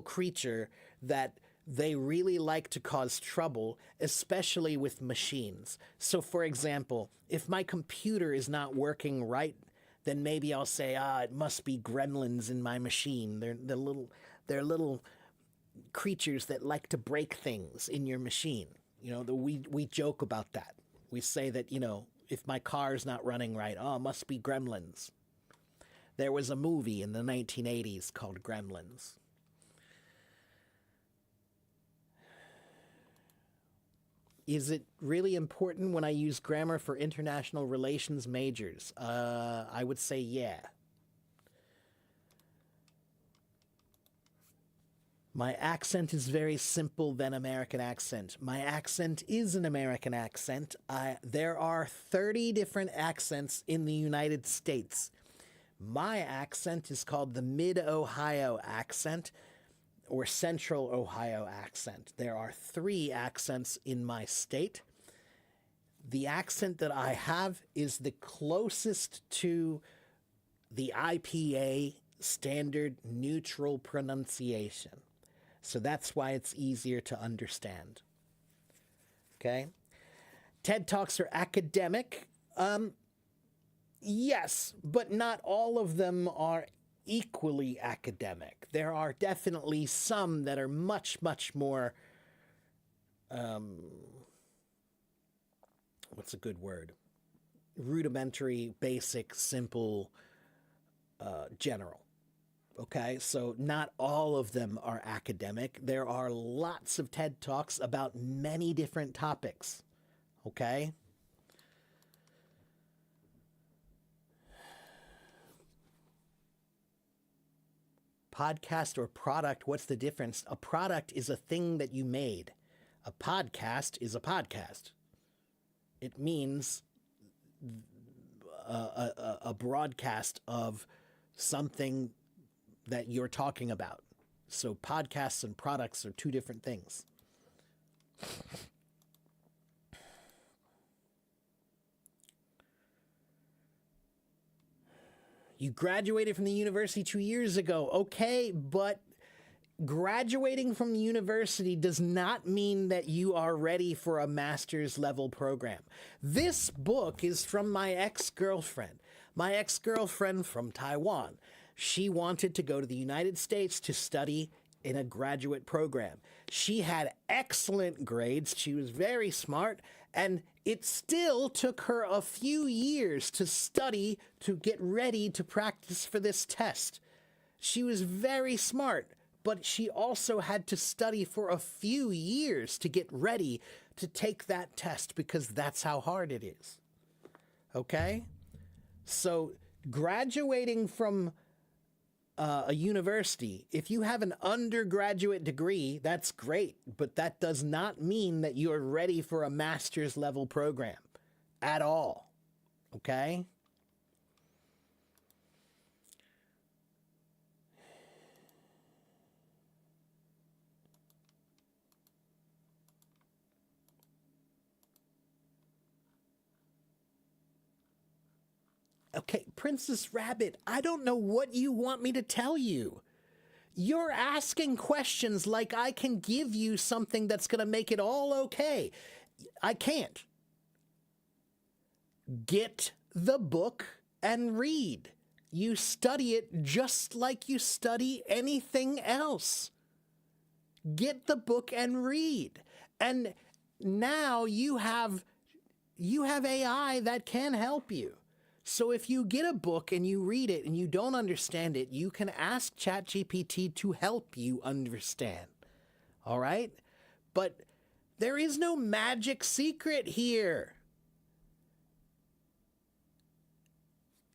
Speaker 1: creature that they really like to cause trouble, especially with machines. So, for example, if my computer is not working right, then maybe I'll say, it must be gremlins in my machine. They're little creatures that like to break things in your machine. We joke about that. We say that, if my car's not running right, it must be gremlins. There was a movie in the 1980s called Gremlins. Is it really important when I use grammar for international relations majors? I would say yeah. My accent is very simple than American accent. My accent is an American accent. There are 30 different accents in the United States. My accent is called the Mid-Ohio accent or Central Ohio accent. There are 3 accents in my state. The accent that I have is the closest to the IPA standard neutral pronunciation. So that's why it's easier to understand. Okay? TED Talks are academic. Yes, but not all of them are equally academic. There are definitely some that are much, much more, what's a good word? Rudimentary, basic, simple, general. Okay, so not all of them are academic. There are lots of TED Talks about many different topics. Okay? Podcast or product, what's the difference? A product is a thing that you made. A podcast is a podcast. It means a broadcast of something that you're talking about. So podcasts and products are 2 different things. You graduated from the university 2 years ago. Okay, but graduating from the university does not mean that you are ready for a master's level program. This book is from my ex-girlfriend. My ex-girlfriend from Taiwan. She wanted to go to the United States to study in a graduate program. She had excellent grades. She was very smart, and it still took her a few years to study to get ready to practice for this test. She was very smart, but she also had to study for a few years to get ready to take that test because that's how hard it is. Okay? So graduating from a university, if you have an undergraduate degree, that's great, but that does not mean that you're ready for a master's level program at all. Okay? Okay, Princess Rabbit, I don't know what you want me to tell you. You're asking questions like I can give you something that's going to make it all okay. I can't. Get the book and read. You study it just like you study anything else. Get the book and read. And now you have AI that can help you. So if you get a book and you read it and you don't understand it, you can ask ChatGPT to help you understand. All right? But there is no magic secret here.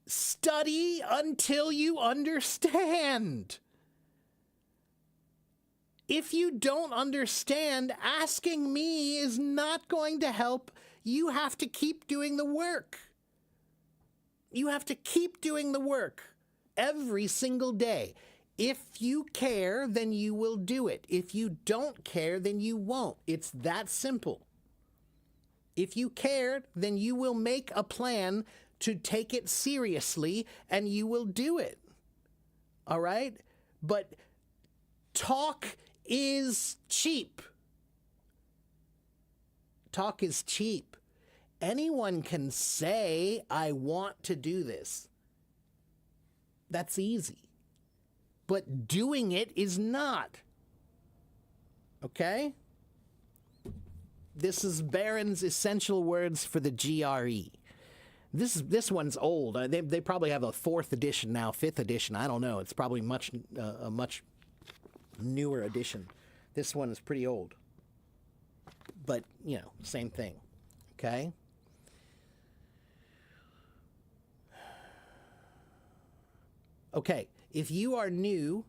Speaker 1: Study until you understand. If you don't understand, asking me is not going to help. You have to keep doing the work. You have to keep doing the work every single day. If you care, then you will do it. If you don't care, then you won't. It's that simple. If you care, then you will make a plan to take it seriously and you will do it. All right? But talk is cheap. Talk is cheap. Anyone can say, I want to do this. That's easy. But doing it is not. Okay? This is Barron's Essential Words for the GRE. This one's old. They probably have a 4th edition now, 5th edition. I don't know. It's probably a much newer edition. This one is pretty old. But, same thing. Okay? Okay, if you are new,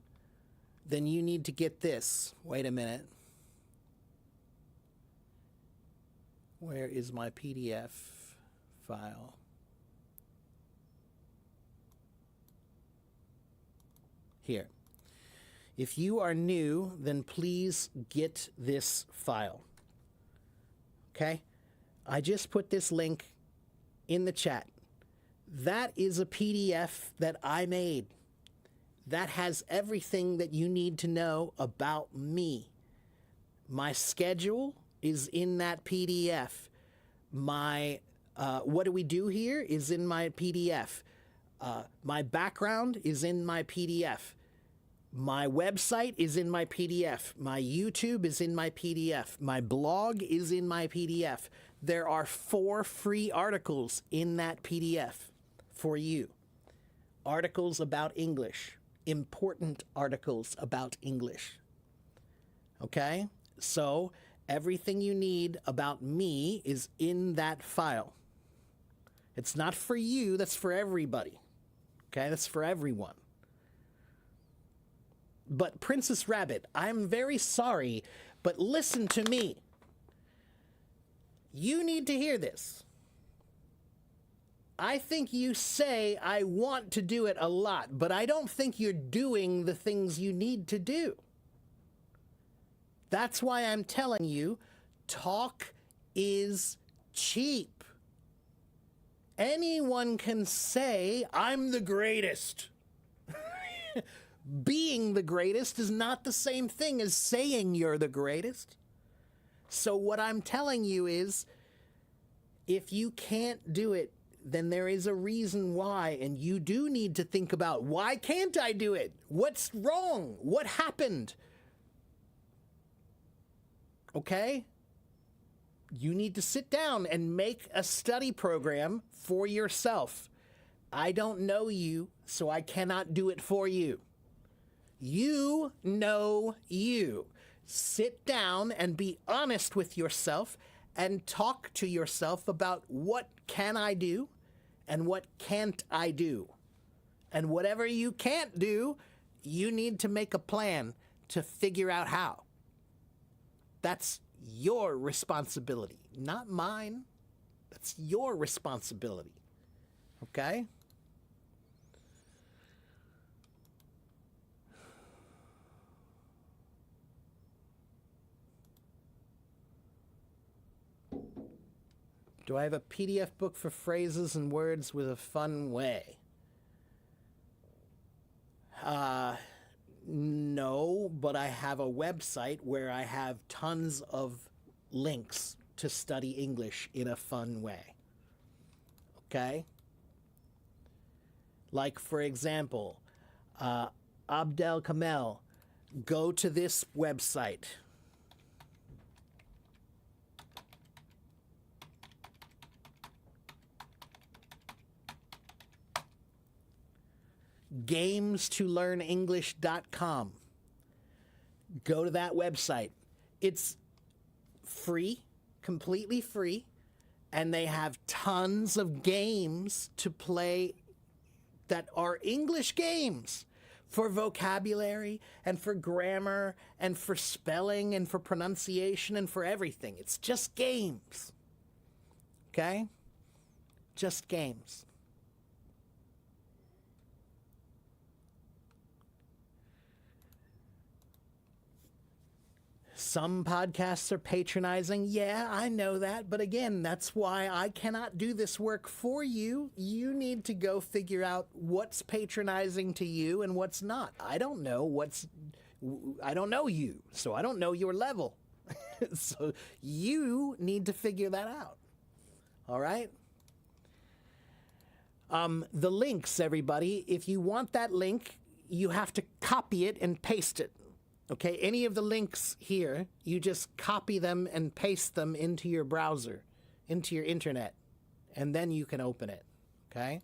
Speaker 1: then you need to get this. Wait a minute. Where is my PDF file? Here. If you are new, then please get this file. Okay? I just put this link in the chat. That is a PDF that I made. That has everything that you need to know about me. My schedule is in that PDF. My what do we do here is in my PDF. My background is in my PDF. My website is in my PDF. My YouTube is in my PDF. My blog is in my PDF. There are 4 free articles in that PDF for you. Articles about English. Important articles about English. Okay? So, everything you need about me is in that file. It's not for you, that's for everybody. Okay? That's for everyone. But Princess Rabbit, I'm very sorry, but listen to me. You need to hear this. I think you say, I want to do it a lot, but I don't think you're doing the things you need to do. That's why I'm telling you, talk is cheap. Anyone can say, I'm the greatest. Being the greatest is not the same thing as saying you're the greatest. So what I'm telling you is, if you can't do it, then there is a reason why, and you do need to think about, why can't I do it? What's wrong? What happened? Okay? You need to sit down and make a study program for yourself. I don't know you, so I cannot do it for you. You know you. Sit down and be honest with yourself and talk to yourself about what can I do and what can't I do. And whatever you can't do, you need to make a plan to figure out how. That's your responsibility, not mine. That's your responsibility. Okay? Do I have a PDF book for phrases and words with a fun way? No, but I have a website where I have tons of links to study English in a fun way. Okay? Like, for example, Abdel Kamel, go to this website. GamesToLearnEnglish.com. Go to that website. It's free, completely free, and they have tons of games to play that are English games for vocabulary and for grammar and for spelling and for pronunciation and for everything. It's just games. Okay? Just games. Some podcasts are patronizing. Yeah, I know that. But again, that's why I cannot do this work for you. You need to go figure out what's patronizing to you and what's not. I don't know what's I don't know you, so I don't know your level. So you need to figure that out. All right? The links, everybody, if you want that link, you have to copy it and paste it. Okay? Any of the links here, you just copy them and paste them into your browser, into your internet, and then you can open it. Okay?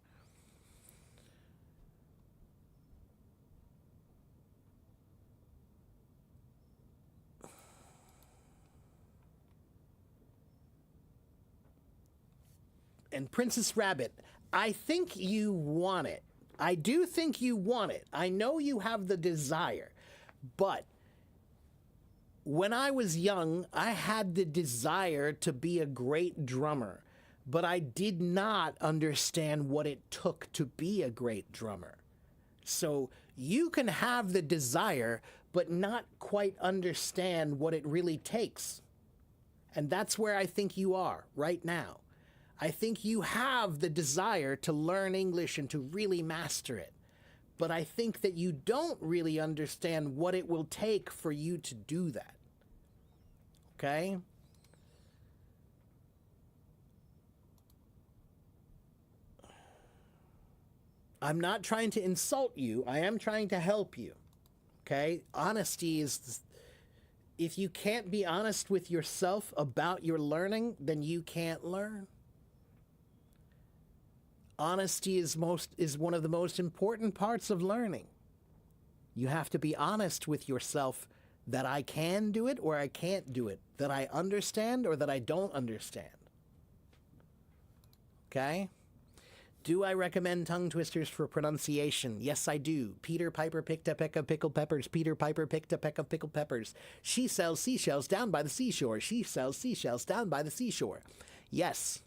Speaker 1: And Princess Rabbit, I think you want it. I do think you want it. I know you have the desire. But when I was young, I had the desire to be a great drummer. But I did not understand what it took to be a great drummer. So you can have the desire, but not quite understand what it really takes. And that's where I think you are right now. I think you have the desire to learn English and to really master it. But I think that you don't really understand what it will take for you to do that. Okay? I'm not trying to insult you. I am trying to help you. Okay? Honesty is... If you can't be honest with yourself about your learning, then you can't learn. Honesty is one of the most important parts of learning. You have to be honest with yourself that I can do it or I can't do it, that I understand or that I don't understand. Okay? Do I recommend tongue twisters for pronunciation? Yes, I do. Peter Piper picked a peck of pickled peppers. Peter Piper picked a peck of pickled peppers. She sells seashells down by the seashore. She sells seashells down by the seashore. Yes.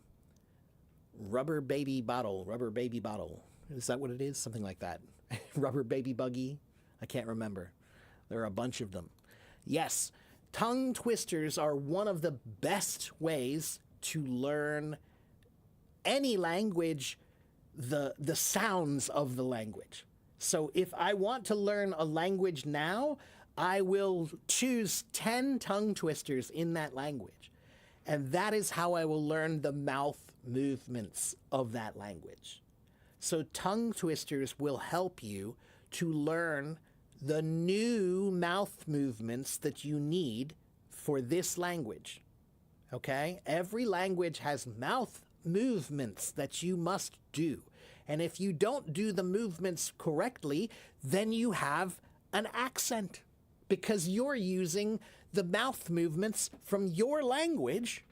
Speaker 1: Rubber baby bottle. Rubber baby bottle. Is that what it is? Something like that. Rubber baby buggy? I can't remember. There are a bunch of them. Yes, tongue twisters are one of the best ways to learn any language, the sounds of the language. So if I want to learn a language now, I will choose 10 tongue twisters in that language. And that is how I will learn the mouth movements of that language. So tongue twisters will help you to learn the new mouth movements that you need for this language. Okay? Every language has mouth movements that you must do. And if you don't do the movements correctly, then you have an accent because you're using the mouth movements from your language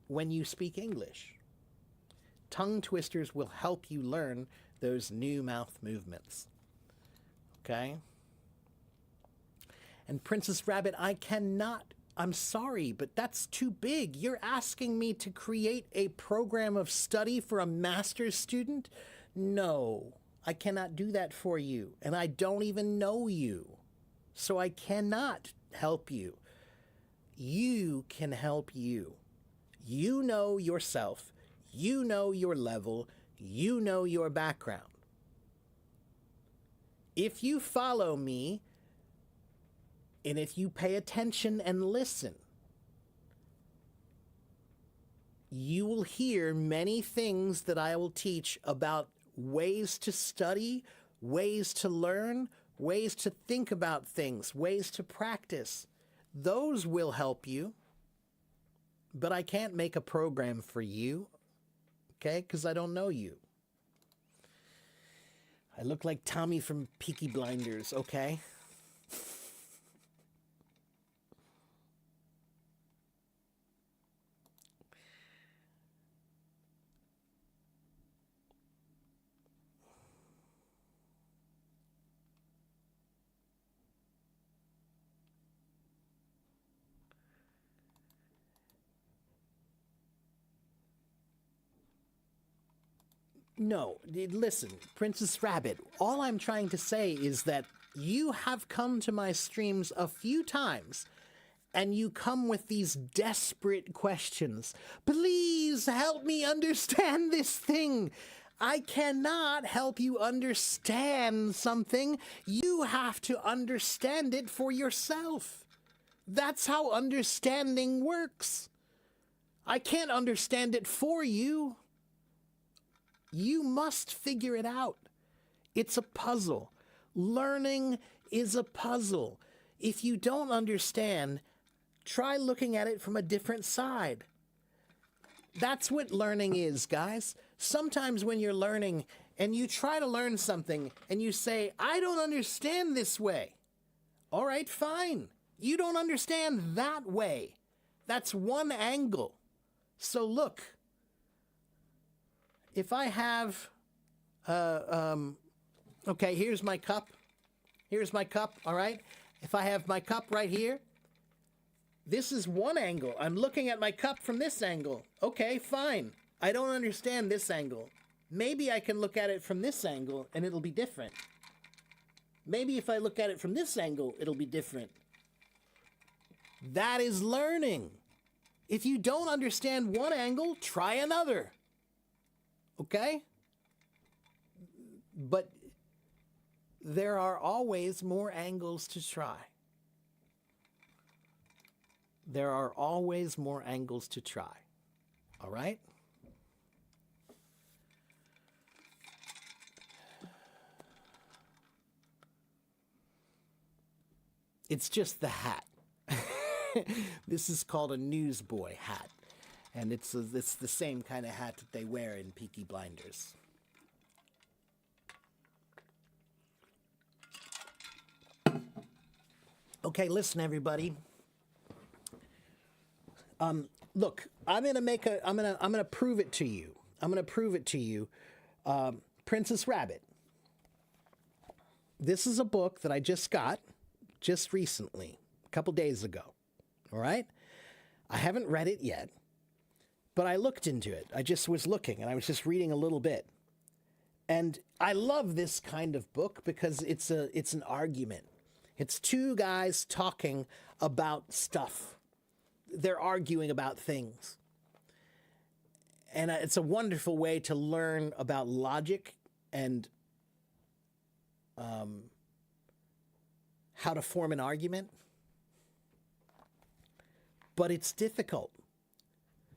Speaker 1: when you speak English. Tongue twisters will help you learn those new mouth movements. Okay? And Princess Rabbit, I'm sorry, but that's too big. You're asking me to create a program of study for a master's student? No, I cannot do that for you. And I don't even know you. So I cannot help you. You can help you. You know yourself. You know your level. You know your background. If you follow me, and if you pay attention and listen, you will hear many things that I will teach about ways to study, ways to learn, ways to think about things, ways to practice. Those will help you, but I can't make a program for you, okay, because I don't know you. I look like Tommy from Peaky Blinders, okay? No, listen, Princess Rabbit, all I'm trying to say is that you have come to my streams a few times and you come with these desperate questions. Please help me understand this thing. I cannot help you understand something. You have to understand it for yourself. That's how understanding works. I can't understand it for you. You must figure it out. It's a puzzle. Learning is a puzzle. If you don't understand, try looking at it from a different side. That's what learning is, guys. Sometimes when you're learning and you try to learn something and you say, I don't understand this way. All right, fine. You don't understand that way. That's one angle. So look, if I have, okay, here's my cup. Here's my cup, all right? If I have my cup right here, this is one angle. I'm looking at my cup from this angle. Okay, fine. I don't understand this angle. Maybe I can look at it from this angle and it'll be different. Maybe if I look at it from this angle, it'll be different. That is learning. If you don't understand one angle, try another. Okay? But there are always more angles to try. There are always more angles to try. All right? It's just the hat. This is called a newsboy hat. And it's the same kind of hat that they wear in Peaky Blinders. Okay, listen, everybody. Look, I'm gonna prove it to you. I'm gonna prove it to you. Princess Rabbit. This is a book that I just got just recently, a couple days ago. All right? I haven't read it yet, but I looked into it. I just was looking and I was just reading a little bit. And I love this kind of book because it's an argument. It's two guys talking about stuff. They're arguing about things. And it's a wonderful way to learn about logic and how to form an argument. But it's difficult.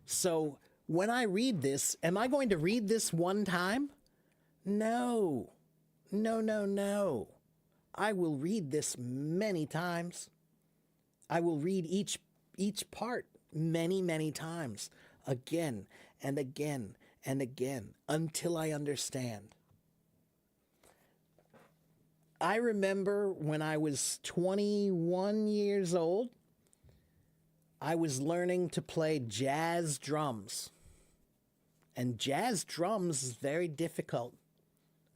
Speaker 1: So when I read this, am I going to read this one time? No. No, no, no. I will read this many times. I will read each part many, many times, again and again and again, until I understand. I remember when I was 21 years old, I was learning to play jazz drums. And jazz drums is very difficult,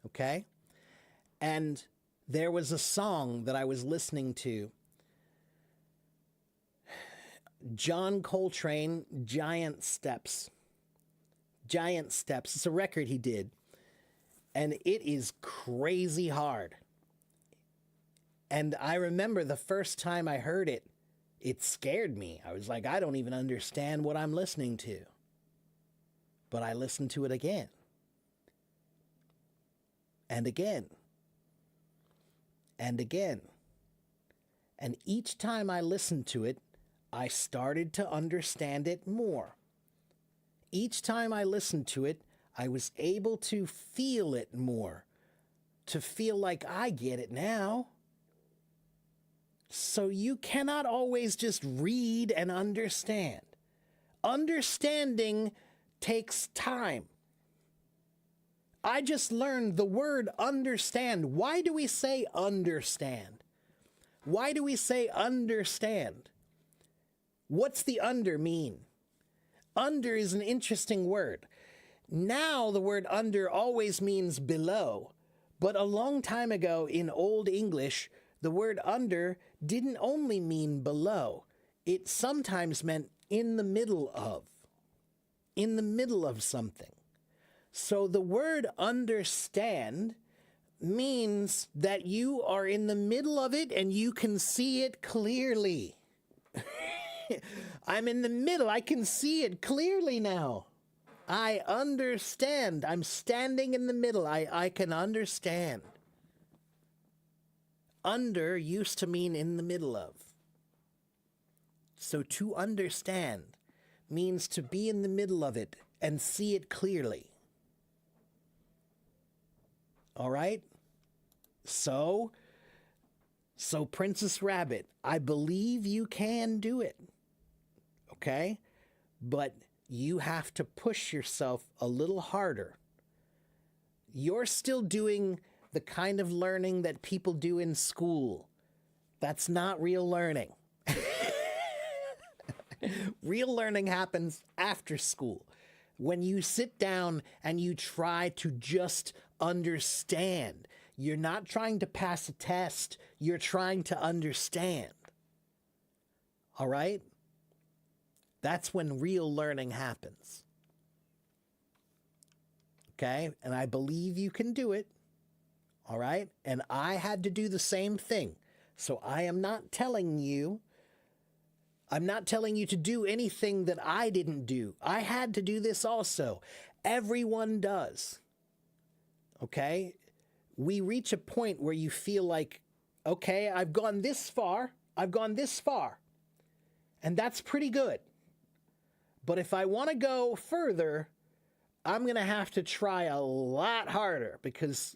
Speaker 1: okay? And there was a song that I was listening to. John Coltrane, Giant Steps. Giant Steps. It's a record he did. And it is crazy hard. And I remember the first time I heard it, it scared me. I was like, I don't even understand what I'm listening to. But I listened to it again. And again. And again. And each time I listened to it, I started to understand it more. Each time I listened to it, I was able to feel it more. To feel like I get it now. So you cannot always just read and understand. Understanding takes time. I just learned the word understand. Why do we say understand? Why do we say understand? What's the under mean? Under is an interesting word. Now the word under always means below, but a long time ago in Old English, the word under didn't only mean below. It sometimes meant in the middle of. In the middle of something. So the word understand means that you are in the middle of it and you can see it clearly. I'm in the middle. I can see it clearly now. I understand. I'm standing in the middle. I can understand. Under used to mean in the middle of. So to understand means to be in the middle of it and see it clearly. All right? So Princess Rabbit, I believe you can do it. Okay? But you have to push yourself a little harder. You're still doing the kind of learning that people do in school. That's not real learning. Real learning happens after school. When you sit down and you try to just understand. You're not trying to pass a test. You're trying to understand. All right? That's when real learning happens. Okay? And I believe you can do it. All right? And I had to do the same thing. So I am not telling you, I'm not telling you to do anything that I didn't do. I had to do this also. Everyone does. Okay? We reach a point where you feel like, okay, I've gone this far. I've gone this far. And that's pretty good. But if I want to go further, I'm going to have to try a lot harder, because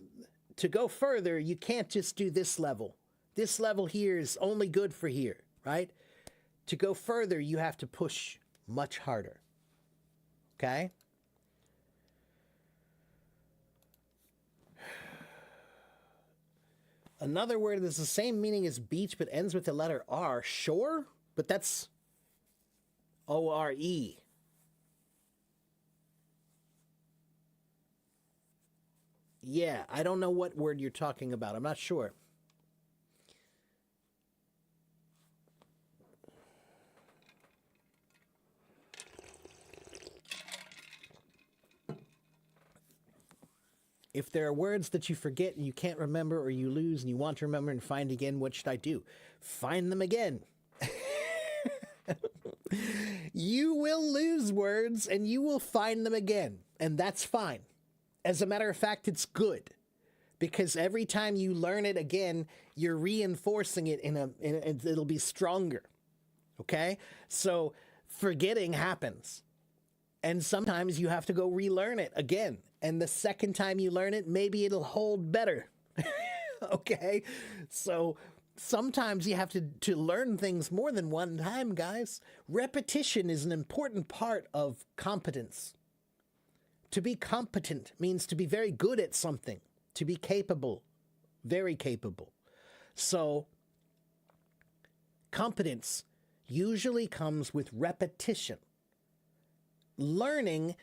Speaker 1: to go further, you can't just do this level. This level here is only good for here, right? To go further, you have to push much harder. Okay? Another word that's the same meaning as beach but ends with the letter R, shore, but that's O-R-E. Yeah, I don't know what word you're talking about. I'm not sure. If there are words that you forget and you can't remember, or you lose and you want to remember and find again, what should I do? Find them again. You will lose words and you will find them again, and that's fine. As a matter of fact, it's good, because every time you learn it again, you're reinforcing it it'll be stronger. Okay? So forgetting happens. And sometimes you have to go relearn it again. And the second time you learn it, maybe it'll hold better. Okay? So sometimes you have to learn things more than one time, guys. Repetition is an important part of competence. To be competent means to be very good at something, to be capable, very capable. So competence usually comes with repetition. Learning,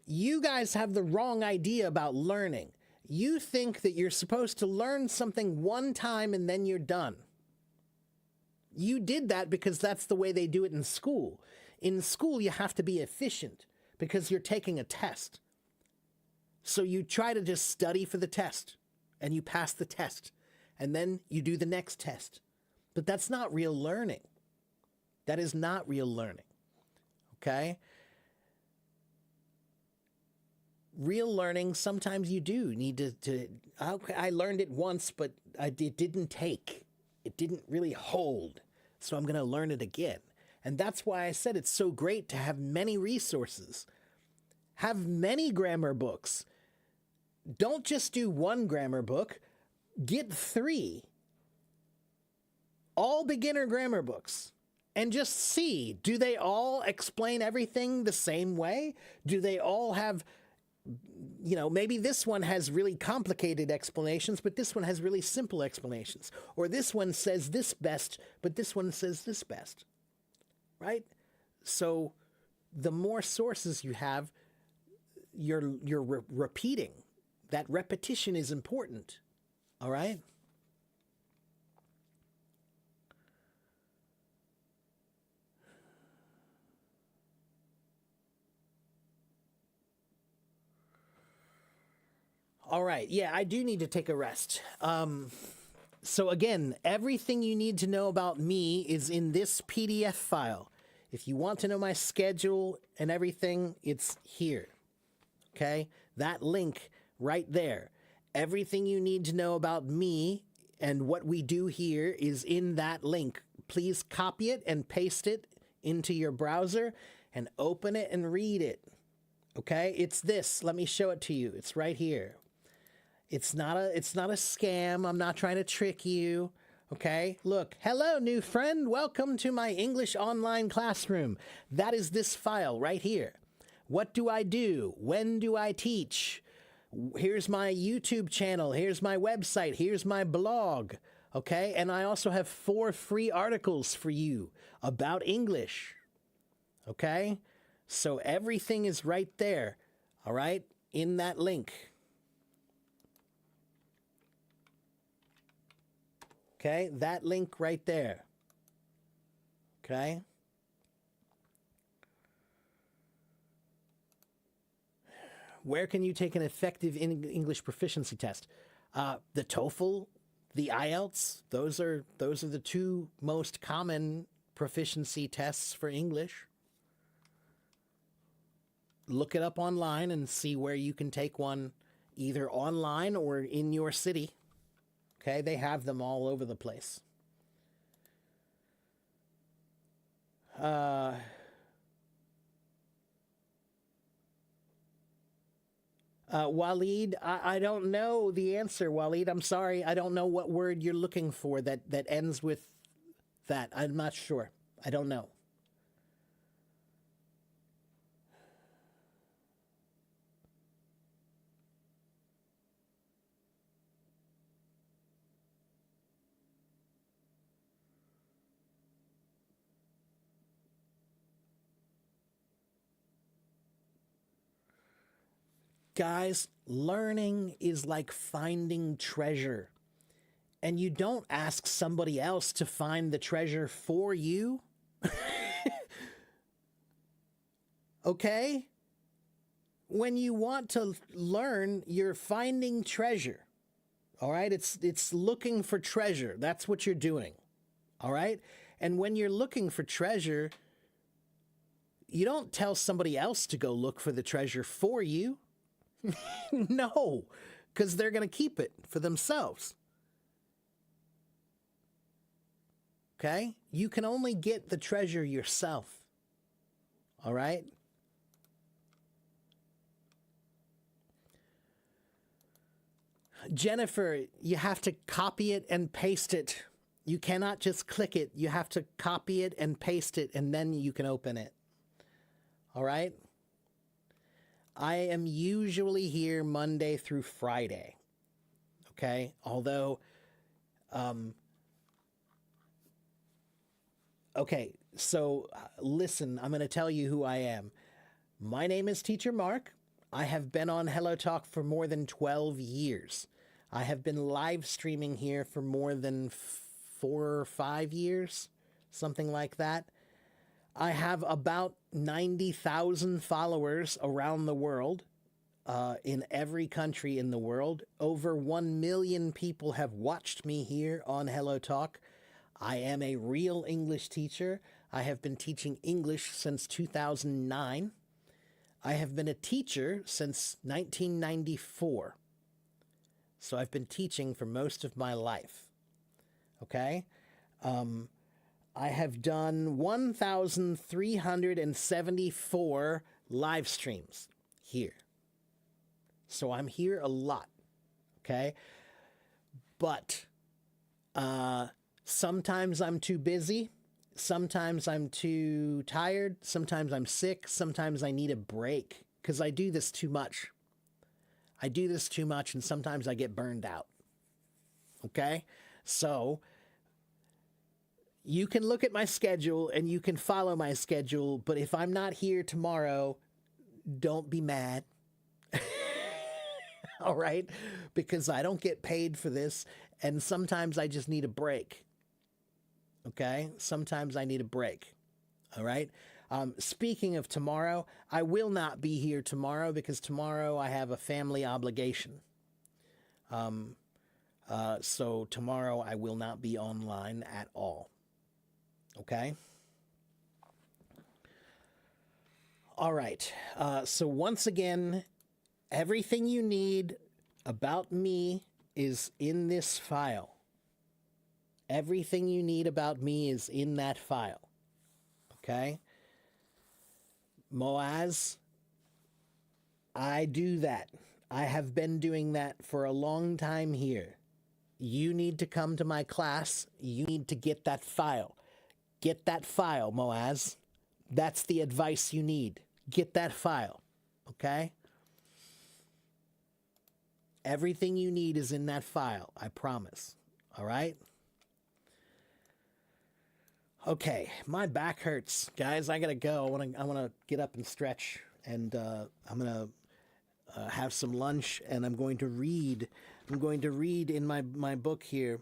Speaker 1: you guys have the wrong idea about learning. You think that you're supposed to learn something one time and then you're done. You did that because that's the way they do it in school. In school, you have to be efficient because you're taking a test. So you try to just study for the test and you pass the test and then you do the next test. But that's not real learning. That is not real learning. Okay? Real learning, sometimes you do need to okay, I learned it once, but it didn't take. It didn't really hold. So I'm going to learn it again. And that's why I said it's so great to have many resources. Have many grammar books. Don't just do one grammar book. Get 3. All beginner grammar books. And just see, do they all explain everything the same way? Do they all have, maybe this one has really complicated explanations, but this one has really simple explanations. Or this one says this best, but this one says this best. Right? So the more sources you have, you're repeating. That repetition is important. All right? All right. Yeah, I do need to take a rest. So again, everything you need to know about me is in this PDF file. If you want to know my schedule and everything, it's here. Okay? That link right there. Everything you need to know about me and what we do here is in that link. Please copy it and paste it into your browser and open it and read it. Okay? It's this. Let me show it to you. It's right here. It's not a scam. I'm not trying to trick you. Okay? Look. Hello, new friend. Welcome to my English online classroom. That is this file right here. What do I do? When do I teach? Here's my YouTube channel. Here's my website. Here's my blog. Okay? And I also have 4 free articles for you about English. Okay? So everything is right there. All right? In that link. Okay? That link right there. Okay? Where can you take an effective English proficiency test? The TOEFL, the IELTS, those are the 2 most common proficiency tests for English. Look it up online and see where you can take one either online or in your city. Okay, they have them all over the place. Waleed, I don't know the answer, Waleed. I'm sorry. I don't know what word you're looking for that ends with that. I'm not sure. I don't know. Guys, learning is like finding treasure. And you don't ask somebody else to find the treasure for you. Okay? When you want to learn, you're finding treasure. All right? It's looking for treasure. That's what you're doing. All right? And when you're looking for treasure, you don't tell somebody else to go look for the treasure for you. No, because they're going to keep it for themselves. Okay? You can only get the treasure yourself. All right? Jennifer, you have to copy it and paste it. You cannot just click it. You have to copy it and paste it, and then you can open it. All right? I am usually here Monday through Friday. Okay? Although, okay, so listen, I'm going to tell you who I am. My name is Teacher Mark. I have been on Hello Talk for more than 12 years. I have been live streaming here for more than 4 or 5 years, something like that. I have about 90,000 followers around the world, in every country in the world. Over 1 million people have watched me here on Hello Talk. I am a real English teacher. I have been teaching English since 2009. I have been a teacher since 1994. So I've been teaching for most of my life. Okay? I have done 1,374 live streams here. So I'm here a lot, okay? But sometimes I'm too busy. Sometimes I'm too tired. Sometimes I'm sick. Sometimes I need a break because I do this too much. I do this too much and sometimes I get burned out, okay? So you can look at my schedule and you can follow my schedule, but if I'm not here tomorrow, don't be mad. All right? Because I don't get paid for this, and sometimes I just need a break. Okay? Sometimes I need a break. All right? Speaking of tomorrow, I will not be here tomorrow because tomorrow I have a family obligation. So tomorrow I will not be online at all. Okay? All right. So once again, Everything you need about me is in this file. Everything you need about me is in that file. Okay? Moaz, I do that. I have been doing that for a long time here. You need to come to my class. You need to get that file. Get that file, Moaz. That's the advice you need. Get that file. Okay? Everything you need is in that file. I promise. All right? Okay, my back hurts, guys. I gotta go. I wanna get up and stretch, and I'm gonna have some lunch, and I'm going to read. I'm going to read in my book here.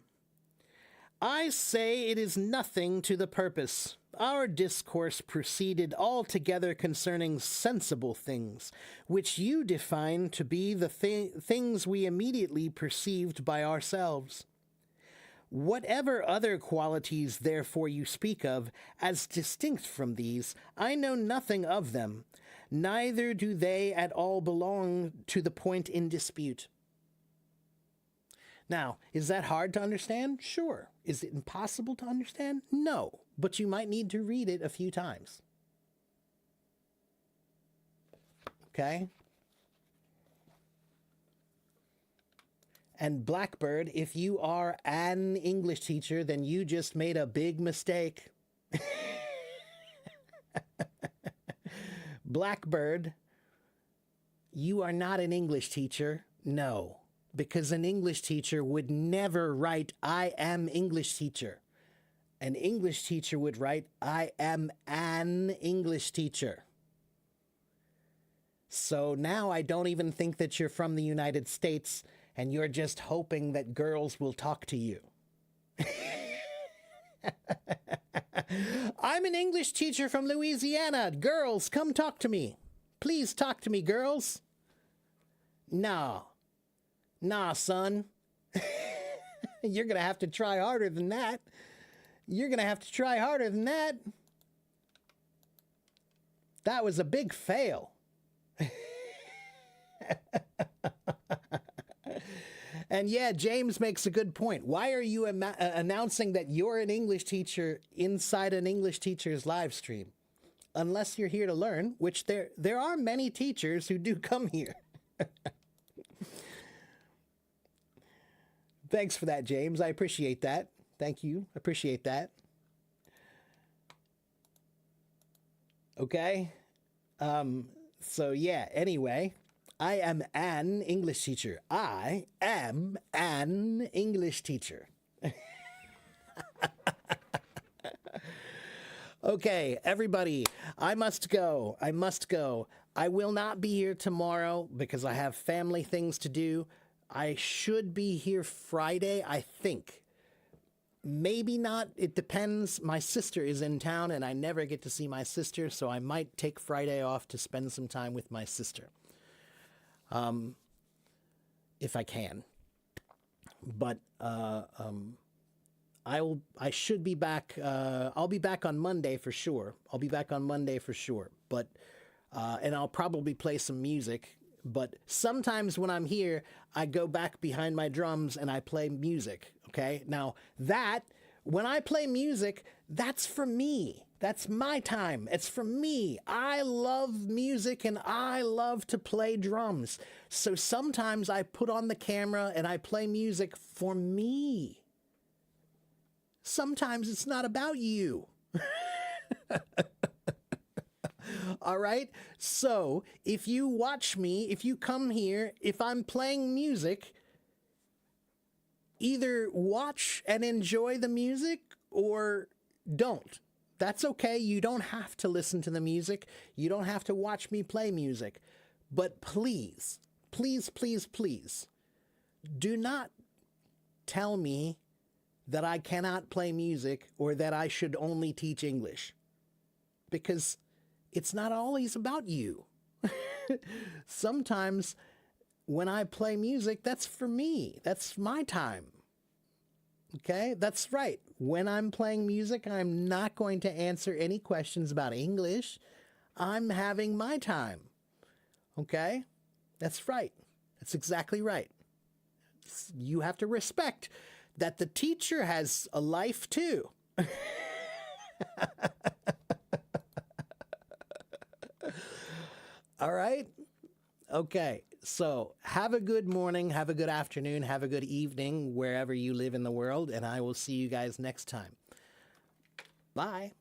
Speaker 1: I say it is nothing to the purpose. Our discourse proceeded altogether concerning sensible things, which you define to be the things we immediately perceived by ourselves. Whatever other qualities therefore you speak of, as distinct from these, I know nothing of them, neither do they at all belong to the point in dispute. Now, is that hard to understand? Sure. Is it impossible to understand? No, but you might need to read it a few times. Okay? And Blackbird, if you are an English teacher, then you just made a big mistake. Blackbird, you are not an English teacher. No, because an English teacher would never write, I am English teacher. An English teacher would write, I am an English teacher. So now I don't even think that you're from the United States, and you're just hoping that girls will talk to you. I'm an English teacher from Louisiana. Girls, come talk to me. Please talk to me, girls. Nah, son. You're going to have to try harder than that. You're going to have to try harder than that. That was a big fail. And yeah, James makes a good point. Why are you announcing that you're an English teacher inside an English teacher's live stream? Unless you're here to learn, which there are many teachers who do come here. Thanks for that, James. I appreciate that. Thank you. Appreciate that. Okay. So yeah, anyway. I am an English teacher. I am an English teacher. Okay, everybody, I must go. I must go. I will not be here tomorrow because I have family things to do. I should be here Friday, I think. Maybe not. It depends. My sister is in town and I never get to see my sister, so I might take Friday off to spend some time with my sister. If I can, but, I should be back. I'll be back on Monday for sure. But, and I'll probably play some music, but sometimes when I'm here, I go back behind my drums and I play music. Okay. Now when I play music, that's for me. That's my time. It's for me. I love music and I love to play drums. So sometimes I put on the camera and I play music for me. Sometimes it's not about you. All right? So if you watch me, if you come here, if I'm playing music, either watch and enjoy the music or don't. That's okay. You don't have to listen to the music. You don't have to watch me play music. But please, please, please, please, do not tell me that I cannot play music or that I should only teach English. Because it's not always about you. Sometimes when I play music, that's for me. That's my time. Okay, that's right. When I'm playing music, I'm not going to answer any questions about English. I'm having my time. Okay? That's right. That's exactly right. You have to respect that the teacher has a life too. All right? Okay. So have a good morning, have a good afternoon, have a good evening wherever you live in the world, and I will see you guys next time. Bye.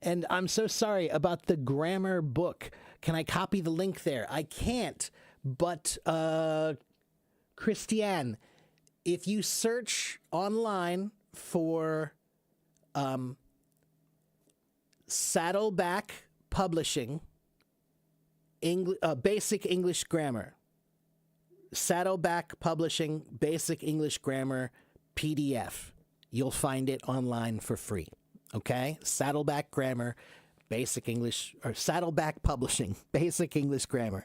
Speaker 1: And I'm so sorry about the grammar book. Can I copy the link there? I can't. But Christiane, if you search online for Saddleback Publishing, Basic English Grammar, Saddleback Publishing, Basic English Grammar PDF, you'll find it online for free. Okay? Saddleback Grammar, Basic English, or Saddleback Publishing, Basic English Grammar.